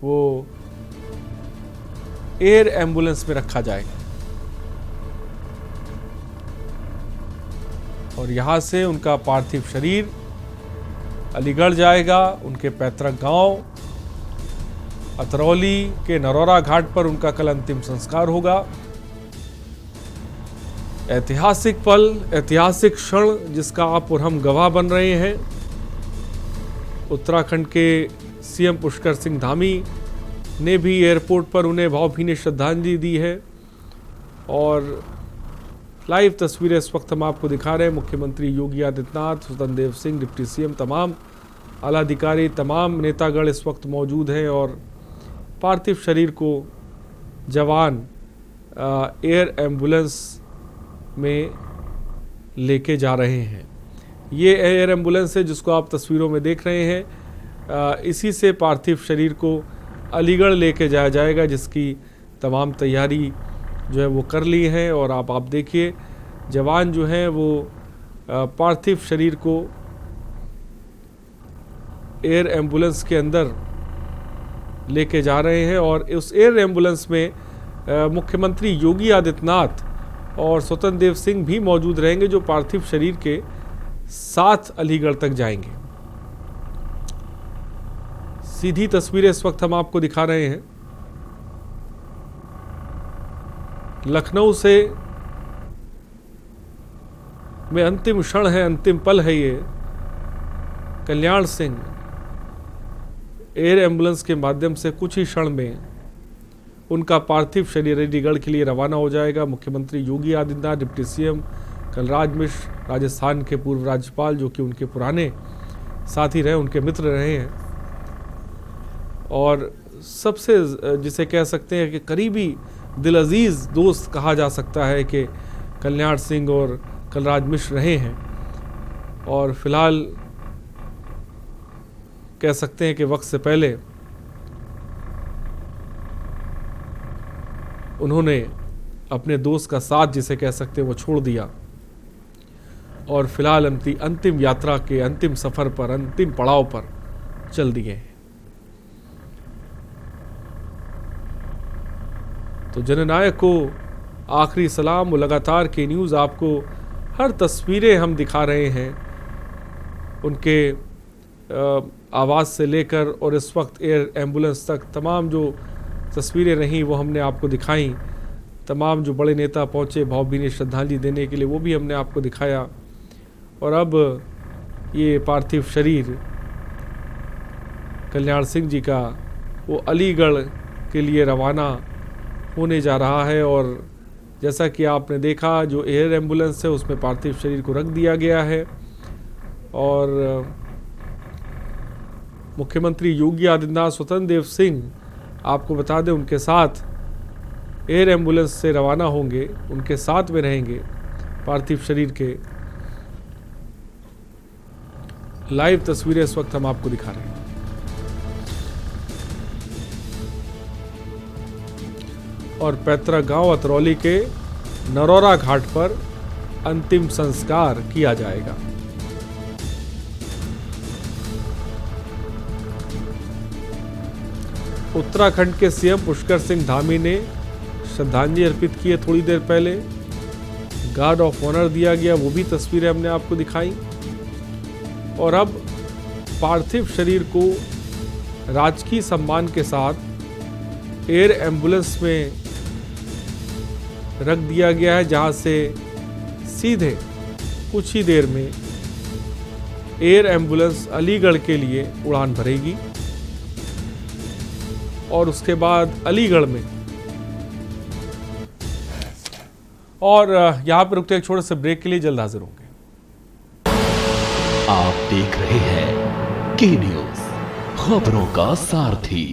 वो एयर एम्बुलेंस में रखा जाएगा और यहाँ से उनका पार्थिव शरीर अलीगढ़ जाएगा। उनके पैतृक गांव अतरौली के नरौरा घाट पर उनका कल अंतिम संस्कार होगा। ऐतिहासिक पल, ऐतिहासिक क्षण जिसका आप और हम गवाह बन रहे हैं। उत्तराखंड के सीएम पुष्कर सिंह धामी ने भी एयरपोर्ट पर उन्हें भावभीनी श्रद्धांजलि दी है। और लाइव तस्वीरें इस वक्त हम आपको दिखा रहे हैं। मुख्यमंत्री योगी आदित्यनाथ, स्वतंत्र देव सिंह, डिप्टी सीएम, तमाम आला अधिकारी, तमाम नेतागण इस वक्त मौजूद हैं और पार्थिव शरीर को जवान एयर एम्बुलेंस में लेके जा रहे हैं। ये एयर एम्बुलेंस है जिसको आप तस्वीरों में देख रहे हैं। इसी से पार्थिव शरीर को अलीगढ़ लेके जाया जाएगा, जिसकी तमाम तैयारी जो है वो कर ली है। और आप देखिए जवान जो हैं वो पार्थिव शरीर को एयर एम्बुलेंस के अंदर लेके जा रहे हैं। और उस एयर एम्बुलेंस में मुख्यमंत्री योगी आदित्यनाथ और स्वतंत्र देव सिंह भी मौजूद रहेंगे, जो पार्थिव शरीर के साथ अलीगढ़ तक जाएंगे। सीधी तस्वीरें इस वक्त हम आपको दिखा रहे हैं। लखनऊ से में अंतिम क्षण है, अंतिम पल है ये। कल्याण सिंह एयर एम्बुलेंस के माध्यम से कुछ ही क्षण में उनका पार्थिव शरीर अलीगढ़ के लिए रवाना हो जाएगा। मुख्यमंत्री योगी आदित्यनाथ, डिप्टी सीएम कलराज मिश्र, राजस्थान के पूर्व राज्यपाल जो कि उनके पुराने साथी रहे, उनके मित्र रहे हैं, और सबसे जिसे कह सकते हैं कि करीबी दिल अजीज दोस्त कहा जा सकता है कि कल्याण सिंह और कलराज मिश्र रहे हैं। और फिलहाल कह सकते हैं कि वक्त से पहले उन्होंने अपने दोस्त का साथ, जिसे कह सकते हैं, वो छोड़ दिया और फिलहाल अंतिम यात्रा के अंतिम सफर पर, अंतिम पड़ाव पर चल दिए हैं। तो जननायक को आखिरी सलाम। वो लगातार के न्यूज़ आपको हर तस्वीरें हम दिखा रहे हैं, उनके आवाज़ से लेकर और इस वक्त एयर एम्बुलेंस तक तमाम जो तस्वीरें रहीं वो हमने आपको दिखाई। तमाम जो बड़े नेता पहुंचे भावभीनी श्रद्धांजलि देने के लिए, वो भी हमने आपको दिखाया। और अब ये पार्थिव शरीर कल्याण सिंह जी का वो अलीगढ़ के लिए रवाना होने जा रहा है। और जैसा कि आपने देखा, जो एयर एम्बुलेंस है उसमें पार्थिव शरीर को रख दिया गया है। और मुख्यमंत्री योगी आदित्यनाथ, स्वतंत्र देव सिंह, आपको बता दें, उनके साथ एयर एम्बुलेंस से रवाना होंगे, उनके साथ में रहेंगे पार्थिव शरीर के। लाइव तस्वीरें इस वक्त हम आपको दिखा रहे हैं। और पैतृक गांव अतरौली के नरौरा घाट पर अंतिम संस्कार किया जाएगा। उत्तराखंड के सीएम पुष्कर सिंह धामी ने श्रद्धांजलि अर्पित की है थोड़ी देर पहले। गार्ड ऑफ ऑनर दिया गया, वो भी तस्वीरें हमने आपको दिखाई। और अब पार्थिव शरीर को राजकीय सम्मान के साथ एयर एम्बुलेंस में रख दिया गया है, जहां से सीधे कुछ ही देर में एयर एम्बुलेंस अलीगढ़ के लिए उड़ान भरेगी। और उसके बाद अलीगढ़ में, और यहां पर रुकते एक छोटे से ब्रेक के लिए, जल्द हाजिर होंगे। आप देख रहे हैं के न्यूज, खबरों का सारथी।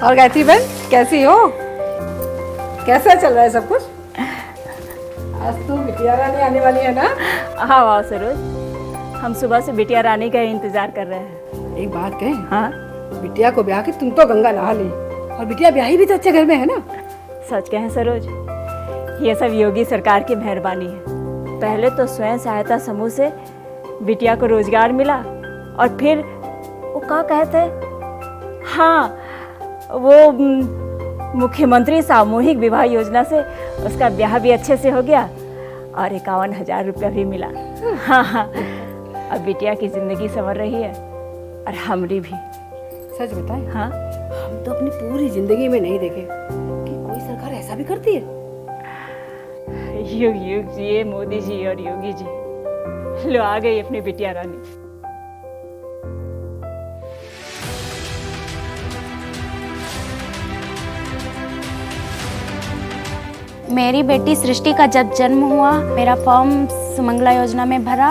और गायत्री बहन कैसी हो? कैसा चल रहा है सब कुछ? आज तो बिटिया रानी आने वाली है ना? हाँ वाह सरोज, हम सुबह से बिटिया रानी का ही इंतजार कर रहे हैं। एक बात कहें? हाँ? बिटिया को ब्याह के तुम तो गंगा नहा ली, और बिटिया ब्याही भी तो अच्छे घर में है ना? सच कहें सरोज, ये सब योगी सरकार की मेहरबानी है। पहले तो स्वयं सहायता समूह से बिटिया को रोजगार मिला, और फिर वो क्या कहते, हाँ, वो मुख्यमंत्री सामूहिक विवाह योजना से उसका ब्याह भी अच्छे से हो गया, और 51,000 रुपया भी मिला। हाँ हाँ, अब बिटिया की जिंदगी संवर रही है, और हमारी भी। सच बताएं? हाँ, हम तो अपनी पूरी जिंदगी में नहीं देखे कि कोई सरकार ऐसा भी करती है। युग युग जिए मोदी जी और योगी जी। लो आ गई अपनी बिटिया रानी। मेरी बेटी सृष्टि का जब जन्म हुआ, मेरा फॉर्म सुमंगला योजना में भरा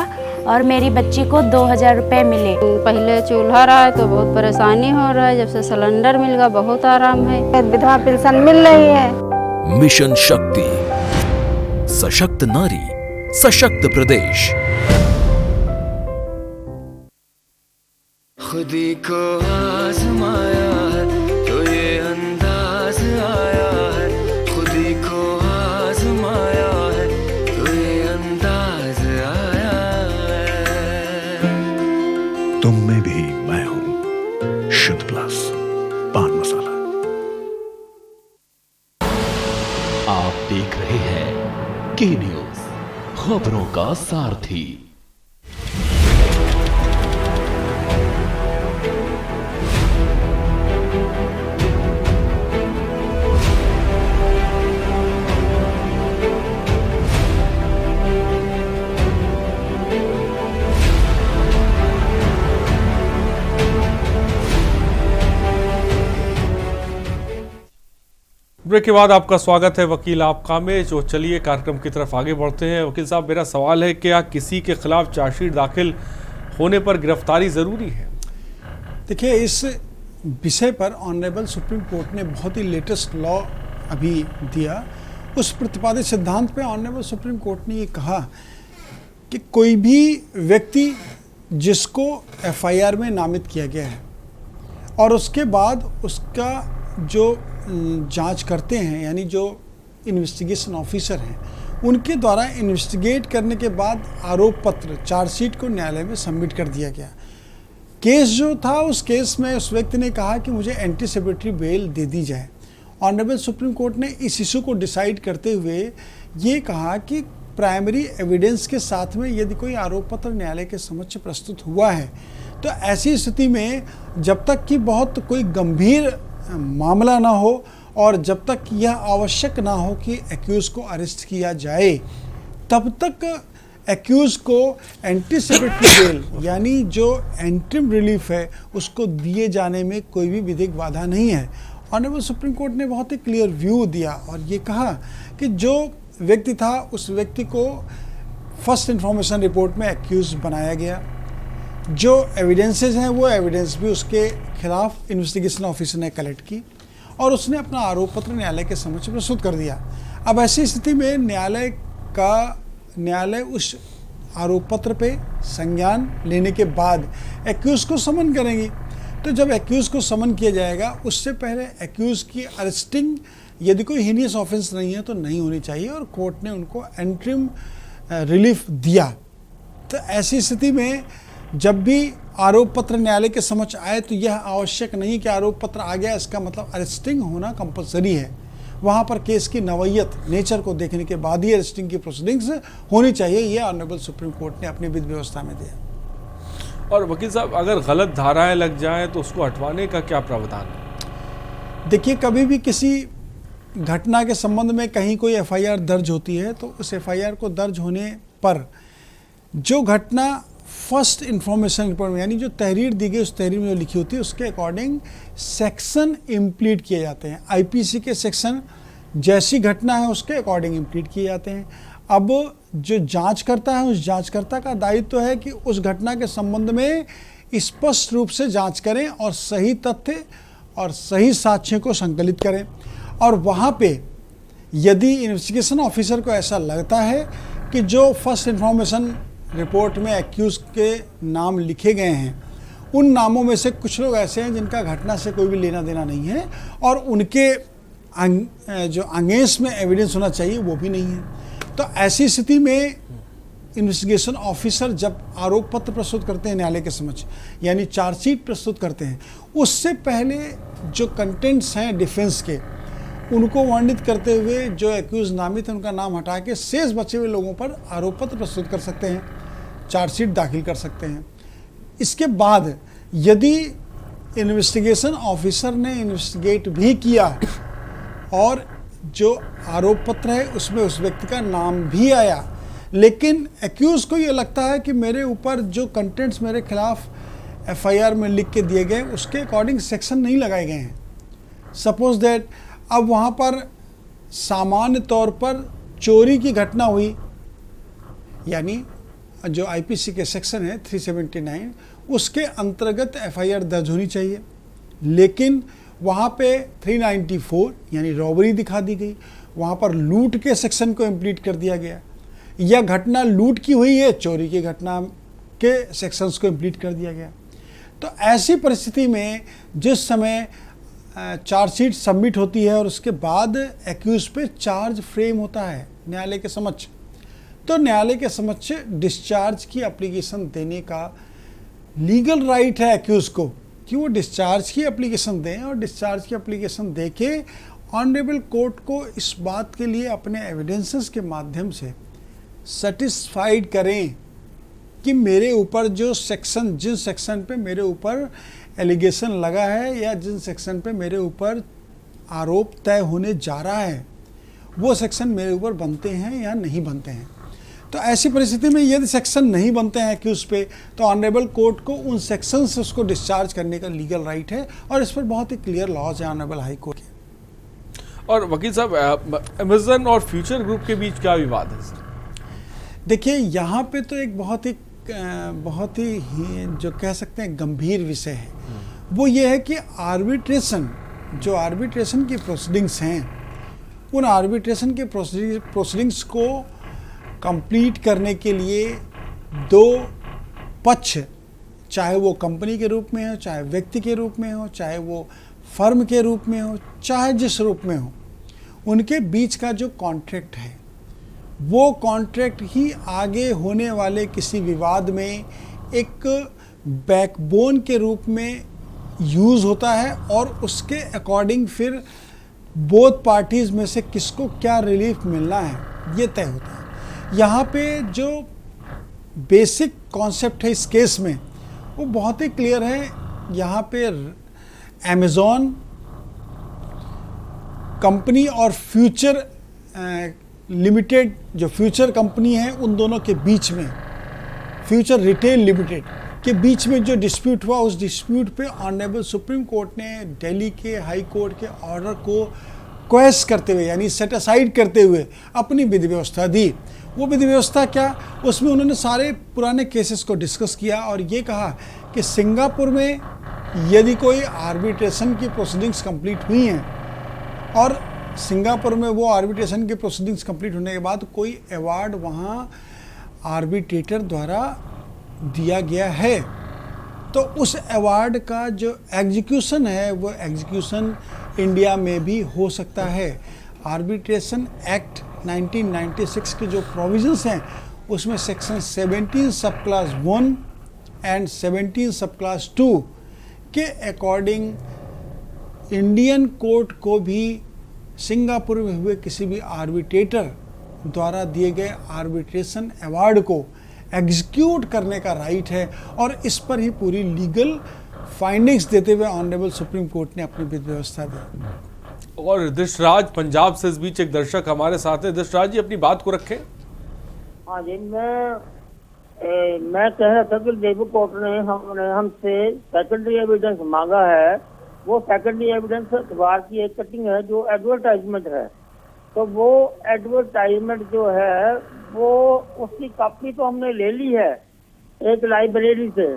और मेरी बच्ची को 2000 रुपये मिले। पहले चूल्हा रहा है तो बहुत परेशानी हो रहा है, जब से सिलेंडर मिल गया बहुत आराम है। विधवा पेंशन मिल रही है। मिशन शक्ति, सशक्त नारी सशक्त प्रदेश। खुदी को आजमाया है तो ये अंदाज आया है, खुदी को आजमाया है तो ये अंदाज आया है। तुम में भी मैं हूं, शुद्ध प्लस पान मसाला। आप देख रहे हैं के न्यूज, खबरों का सारथी। ब्रेक के बाद आपका स्वागत है वकील आपका में। जो चलिए कार्यक्रम की तरफ आगे बढ़ते हैं। वकील साहब, मेरा सवाल है कि क्या किसी के खिलाफ चार्जशीट दाखिल होने पर गिरफ्तारी ज़रूरी है? देखिए, इस विषय पर ऑनरेबल सुप्रीम कोर्ट ने बहुत ही लेटेस्ट लॉ अभी दिया। उस प्रतिपादित सिद्धांत पे ऑनरेबल सुप्रीम कोर्ट ने ये कहा कि कोई भी व्यक्ति जिसको एफआईआर में नामित किया गया है और उसके बाद उसका जो जांच करते हैं, यानी जो इन्वेस्टिगेशन ऑफिसर हैं, उनके द्वारा इन्वेस्टिगेट करने के बाद आरोप पत्र चार्जशीट को न्यायालय में सबमिट कर दिया गया। केस जो था, उस केस में उस व्यक्ति ने कहा कि मुझे एंटीसिपेटरी बेल दे दी जाए। ऑनरेबल सुप्रीम कोर्ट ने इस इशू को डिसाइड करते हुए ये कहा कि प्राइमरी एविडेंस के साथ में यदि कोई आरोप पत्र न्यायालय के समक्ष प्रस्तुत हुआ है तो ऐसी स्थिति में जब तक कि बहुत कोई गंभीर मामला ना हो और जब तक यह आवश्यक ना हो कि एक्यूज को अरेस्ट किया जाए, तब तक एक्यूज को एंटीसिपेटरी बेल यानी जो एंट्रिम रिलीफ है उसको दिए जाने में कोई भी विधिक बाधा नहीं है। ऑनरेबल सुप्रीम कोर्ट ने बहुत ही क्लियर व्यू दिया और ये कहा कि जो व्यक्ति था उस व्यक्ति को फर्स्ट इंफॉर्मेशन रिपोर्ट में एक्यूज बनाया गया। जो एविडेंसेस हैं वो एविडेंस भी उसके खिलाफ इन्वेस्टिगेशन ऑफिसर ने कलेक्ट की और उसने अपना आरोप पत्र न्यायालय के समक्ष प्रस्तुत कर दिया। अब ऐसी स्थिति में न्यायालय उस आरोप पत्र पे संज्ञान लेने के बाद एक्यूज को समन करेंगी। तो जब एक्यूज को समन किया जाएगा उससे पहले एक्यूज की अरेस्टिंग यदि कोई हीनियस ऑफेंस नहीं है तो नहीं होनी चाहिए और कोर्ट ने उनको एंट्रिम रिलीफ दिया। तो ऐसी स्थिति में जब भी आरोप पत्र न्यायालय के समक्ष आए तो यह आवश्यक नहीं कि आरोप पत्र आ गया इसका मतलब अरेस्टिंग होना कंपलसरी है। वहाँ पर केस की नवैयत नेचर को देखने के बाद ही अरेस्टिंग की प्रोसीडिंग्स होनी चाहिए। यह ऑनरेबल सुप्रीम कोर्ट ने अपनी विधि व्यवस्था में दिया। और वकील साहब, अगर गलत धाराएं लग जाएं तो उसको हटवाने का क्या प्रावधान है? देखिए, कभी भी किसी घटना के संबंध में कहीं कोई एफआईआर दर्ज होती है तो उस एफआईआर को दर्ज होने पर जो घटना फर्स्ट इंफॉर्मेशन रिपोर्ट में यानी जो तहरीर दी गई उस तहरीर में जो लिखी होती है उसके अकॉर्डिंग सेक्शन इम्प्लीट किए जाते हैं। आईपीसी के सेक्शन जैसी घटना है उसके अकॉर्डिंग इम्प्लीट किए जाते हैं। अब जो जांच करता है उस जांचकर्ता का दायित्व है कि उस घटना के संबंध में स्पष्ट रूप से जांच करें और सही तथ्य और सही साक्ष्य को संकलित करें। और वहाँ पे यदि इन्वेस्टिगेशन ऑफिसर को ऐसा लगता है कि जो फर्स्ट इंफॉर्मेशन रिपोर्ट में एक्यूज के नाम लिखे गए हैं उन नामों में से कुछ लोग ऐसे हैं जिनका घटना से कोई भी लेना देना नहीं है और उनके जो अगेंस्ट में एविडेंस होना चाहिए वो भी नहीं है, तो ऐसी स्थिति में इन्वेस्टिगेशन ऑफिसर जब आरोप पत्र प्रस्तुत करते हैं न्यायालय के समक्ष यानी चार्जशीट प्रस्तुत करते हैं उससे पहले जो कंटेंट्स हैं डिफेंस के उनको वर्णित करते हुए जो एक्यूज नामित है उनका नाम हटा के शेष बचे हुए लोगों पर आरोप पत्र प्रस्तुत कर सकते हैं, चार्जशीट दाखिल कर सकते हैं। इसके बाद यदि इन्वेस्टिगेशन ऑफिसर ने इन्वेस्टिगेट भी किया और जो आरोप पत्र है उसमें उस व्यक्ति का नाम भी आया लेकिन एक्यूज को ये लगता है कि मेरे ऊपर जो कंटेंट्स मेरे खिलाफ एफआईआर में लिख के दिए गए उसके अकॉर्डिंग सेक्शन नहीं लगाए गए हैं। सपोज दैट अब वहाँ पर सामान्य तौर पर चोरी की घटना हुई, यानी जो आईपीसी के सेक्शन है 379 उसके अंतर्गत एफआईआर दर्ज होनी चाहिए, लेकिन वहाँ पे 394 यानी रॉबरी दिखा दी गई, वहाँ पर लूट के सेक्शन को इम्प्लीट कर दिया गया, या घटना लूट की हुई है चोरी की घटना के सेक्शंस को इम्प्लीट कर दिया गया। तो ऐसी परिस्थिति में जिस समय चार्जशीट सबमिट होती है और उसके बाद एक्यूज पे चार्ज फ्रेम होता है न्यायालय के समक्ष, तो न्यायालय के समक्ष डिस्चार्ज की एप्लीकेशन देने का लीगल राइट है एक्यूज को कि वो डिस्चार्ज की एप्लीकेशन दें, और डिस्चार्ज की एप्लीकेशन दे के ऑनरेबल कोर्ट को इस बात के लिए अपने एविडेंसेस के माध्यम से सेटिस्फाइड करें कि मेरे ऊपर जो सेक्शन, जिस सेक्शन पे मेरे ऊपर एलिगेशन लगा है या जिन सेक्शन पे मेरे ऊपर आरोप तय होने जा रहा है वो सेक्शन मेरे ऊपर बनते हैं या नहीं बनते हैं। तो ऐसी परिस्थिति में यदि सेक्शन नहीं बनते हैं कि उस पे, तो ऑनरेबल कोर्ट को उन सेक्शन से उसको डिस्चार्ज करने का लीगल राइट है, और इस पर बहुत ही क्लियर लॉज है ऑनरेबल हाई कोर्ट के। और वकील साहब, अमेजन और फ्यूचर ग्रुप के बीच क्या विवाद है सर? देखिए, यहाँ पे तो एक बहुत ही जो कह सकते हैं गंभीर विषय है, वो ये है कि आर्बिट्रेशन, जो आर्बिट्रेशन की प्रोसीडिंग्स हैं, उन आर्बिट्रेशन के प्रोसीडिंग्स को कंप्लीट करने के लिए दो पक्ष, चाहे वो कंपनी के रूप में हो, चाहे व्यक्ति के रूप में हो, चाहे वो फर्म के रूप में हो, चाहे जिस रूप में हो, उनके बीच का जो कॉन्ट्रैक्ट है वो कॉन्ट्रैक्ट ही आगे होने वाले किसी विवाद में एक बैकबोन के रूप में यूज़ होता है, और उसके अकॉर्डिंग फिर बोथ पार्टीज़ में से किसको क्या रिलीफ मिलना है ये तय होता है। यहाँ पे जो बेसिक कॉन्सेप्ट है इस केस में वो बहुत ही क्लियर है। यहाँ पे अमेज़ॉन कंपनी और फ्यूचर लिमिटेड, जो फ्यूचर कंपनी है, उन दोनों के बीच में, फ्यूचर रिटेल लिमिटेड के बीच में जो डिस्प्यूट हुआ, उस डिस्प्यूट पे ऑनरेबल सुप्रीम कोर्ट ने दिल्ली के हाई कोर्ट के ऑर्डर को क्वेश करते हुए, यानी सेट असाइड करते हुए अपनी विधि व्यवस्था दी। वो विधि व्यवस्था क्या, उसमें उन्होंने सारे पुराने केसेस को डिस्कस किया और ये कहा कि सिंगापुर में यदि कोई आर्बिट्रेशन की प्रोसीडिंग्स कंप्लीट हुई हैं और सिंगापुर में वो आर्बिट्रेशन की प्रोसीडिंग्स कंप्लीट होने के बाद कोई अवार्ड वहाँ आर्बिट्रेटर द्वारा दिया गया है, तो उस अवार्ड का जो एग्जीक्यूशन है वो एग्जीक्यूशन इंडिया में भी हो सकता है। आर्बिट्रेशन एक्ट 1996 के जो प्रोविजंस हैं उसमें सेक्शन 17 सब क्लास 1 एंड 17 सब क्लास 2 के अकॉर्डिंग इंडियन कोर्ट को भी सिंगापुर में हुए किसी भी आर्बिट्रेटर द्वारा दिए गए आर्बिट्रेशन अवार्ड को एग्जीक्यूट करने का राइट है, और इस पर ही पूरी लीगल फाइंडिंग्स देते हुए ऑनरेबल सुप्रीम कोर्ट ने अपनी विधि व्यवस्था दी। और दिशराज पंजाब से इस बीच एक दर्शक हमारे साथ है। दिशराज जी, अपनी बात को रखें। हाँ जी, मैं कह रहा था कि लेबर कोर्ट ने हमसे सेकेंडरी एविडेंस मांगा है। वो सेकेंडरी एविडेंस अखबार की एक कटिंग है जो एडवर्टाइजमेंट है, तो वो एडवर्टाइजमेंट जो है वो उसकी कॉपी तो हमने ले ली है एक लाइब्रेरी से,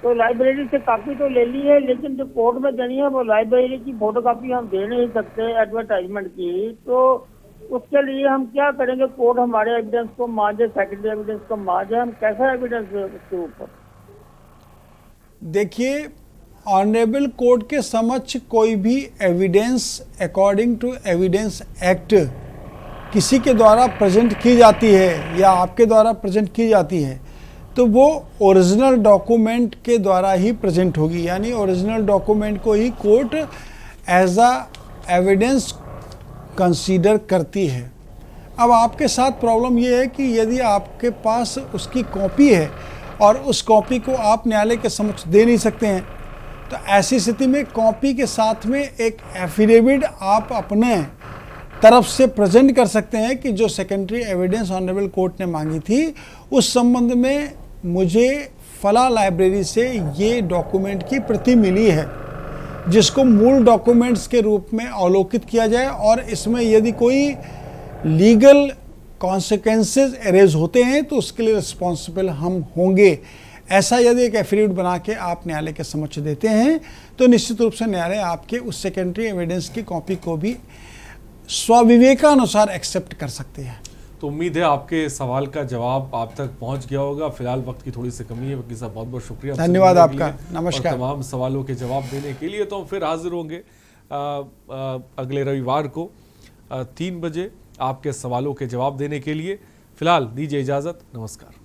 तो लाइब्रेरी से कॉपी तो ले ली है, लेकिन जो कोर्ट में देनी है वो लाइब्रेरी की फोटोकॉपी हम दे नहीं सकते एडवर्टाइजमेंट की। तो उसके लिए हम क्या करेंगे? कोर्ट हमारे एविडेंस को मांझे, सेकेंडरी एविडेंस को मांझे, हम कैसा एविडेंस दें उसके ऊपर? देखिए, ऑनरेबल कोर्ट के समक्ष कोई भी evidence according to evidence act किसी के द्वारा प्रेजेंट की जाती है या आपके द्वारा प्रेजेंट की जाती है तो वो ओरिजिनल डॉक्यूमेंट के द्वारा ही प्रेजेंट होगी, यानी ओरिजिनल डॉक्यूमेंट को ही court as a evidence consider करती है। अब आपके साथ प्रॉब्लम ये है कि यदि आपके पास उसकी कॉपी है और उस कॉपी को आप न्यायालय के समक्ष दे नहीं सकते हैं, तो ऐसी स्थिति में कॉपी के साथ में एक एफिडेविट आप अपने तरफ से प्रेजेंट कर सकते हैं कि जो सेकेंडरी एविडेंस ऑनरेबल कोर्ट ने मांगी थी उस संबंध में मुझे फला लाइब्रेरी से ये डॉक्यूमेंट की प्रति मिली है, जिसको मूल डॉक्यूमेंट्स के रूप में अवलोकित किया जाए और इसमें यदि कोई लीगल कॉन्सिक्वेंसेस अरेज होते हैं तो उसके लिए रिस्पॉन्सिबल हम होंगे। ऐसा यदि एक एफिडेविट बना के आप न्यायालय के समक्ष देते हैं तो निश्चित रूप से न्यायालय आपके उस सेकेंडरी एविडेंस की कॉपी को भी स्वविवेकानुसार एक्सेप्ट कर सकते हैं। तो उम्मीद है आपके सवाल का जवाब आप तक पहुंच गया होगा। फिलहाल वक्त की थोड़ी सी कमी है, वकील साहब बहुत बहुत शुक्रिया, धन्यवाद आपका, नमस्कार। तमाम सवालों के जवाब देने के लिए तो हम फिर हाजिर होंगे अगले रविवार को 3 बजे आपके सवालों के जवाब देने के लिए। फिलहाल दीजिए इजाज़त, नमस्कार।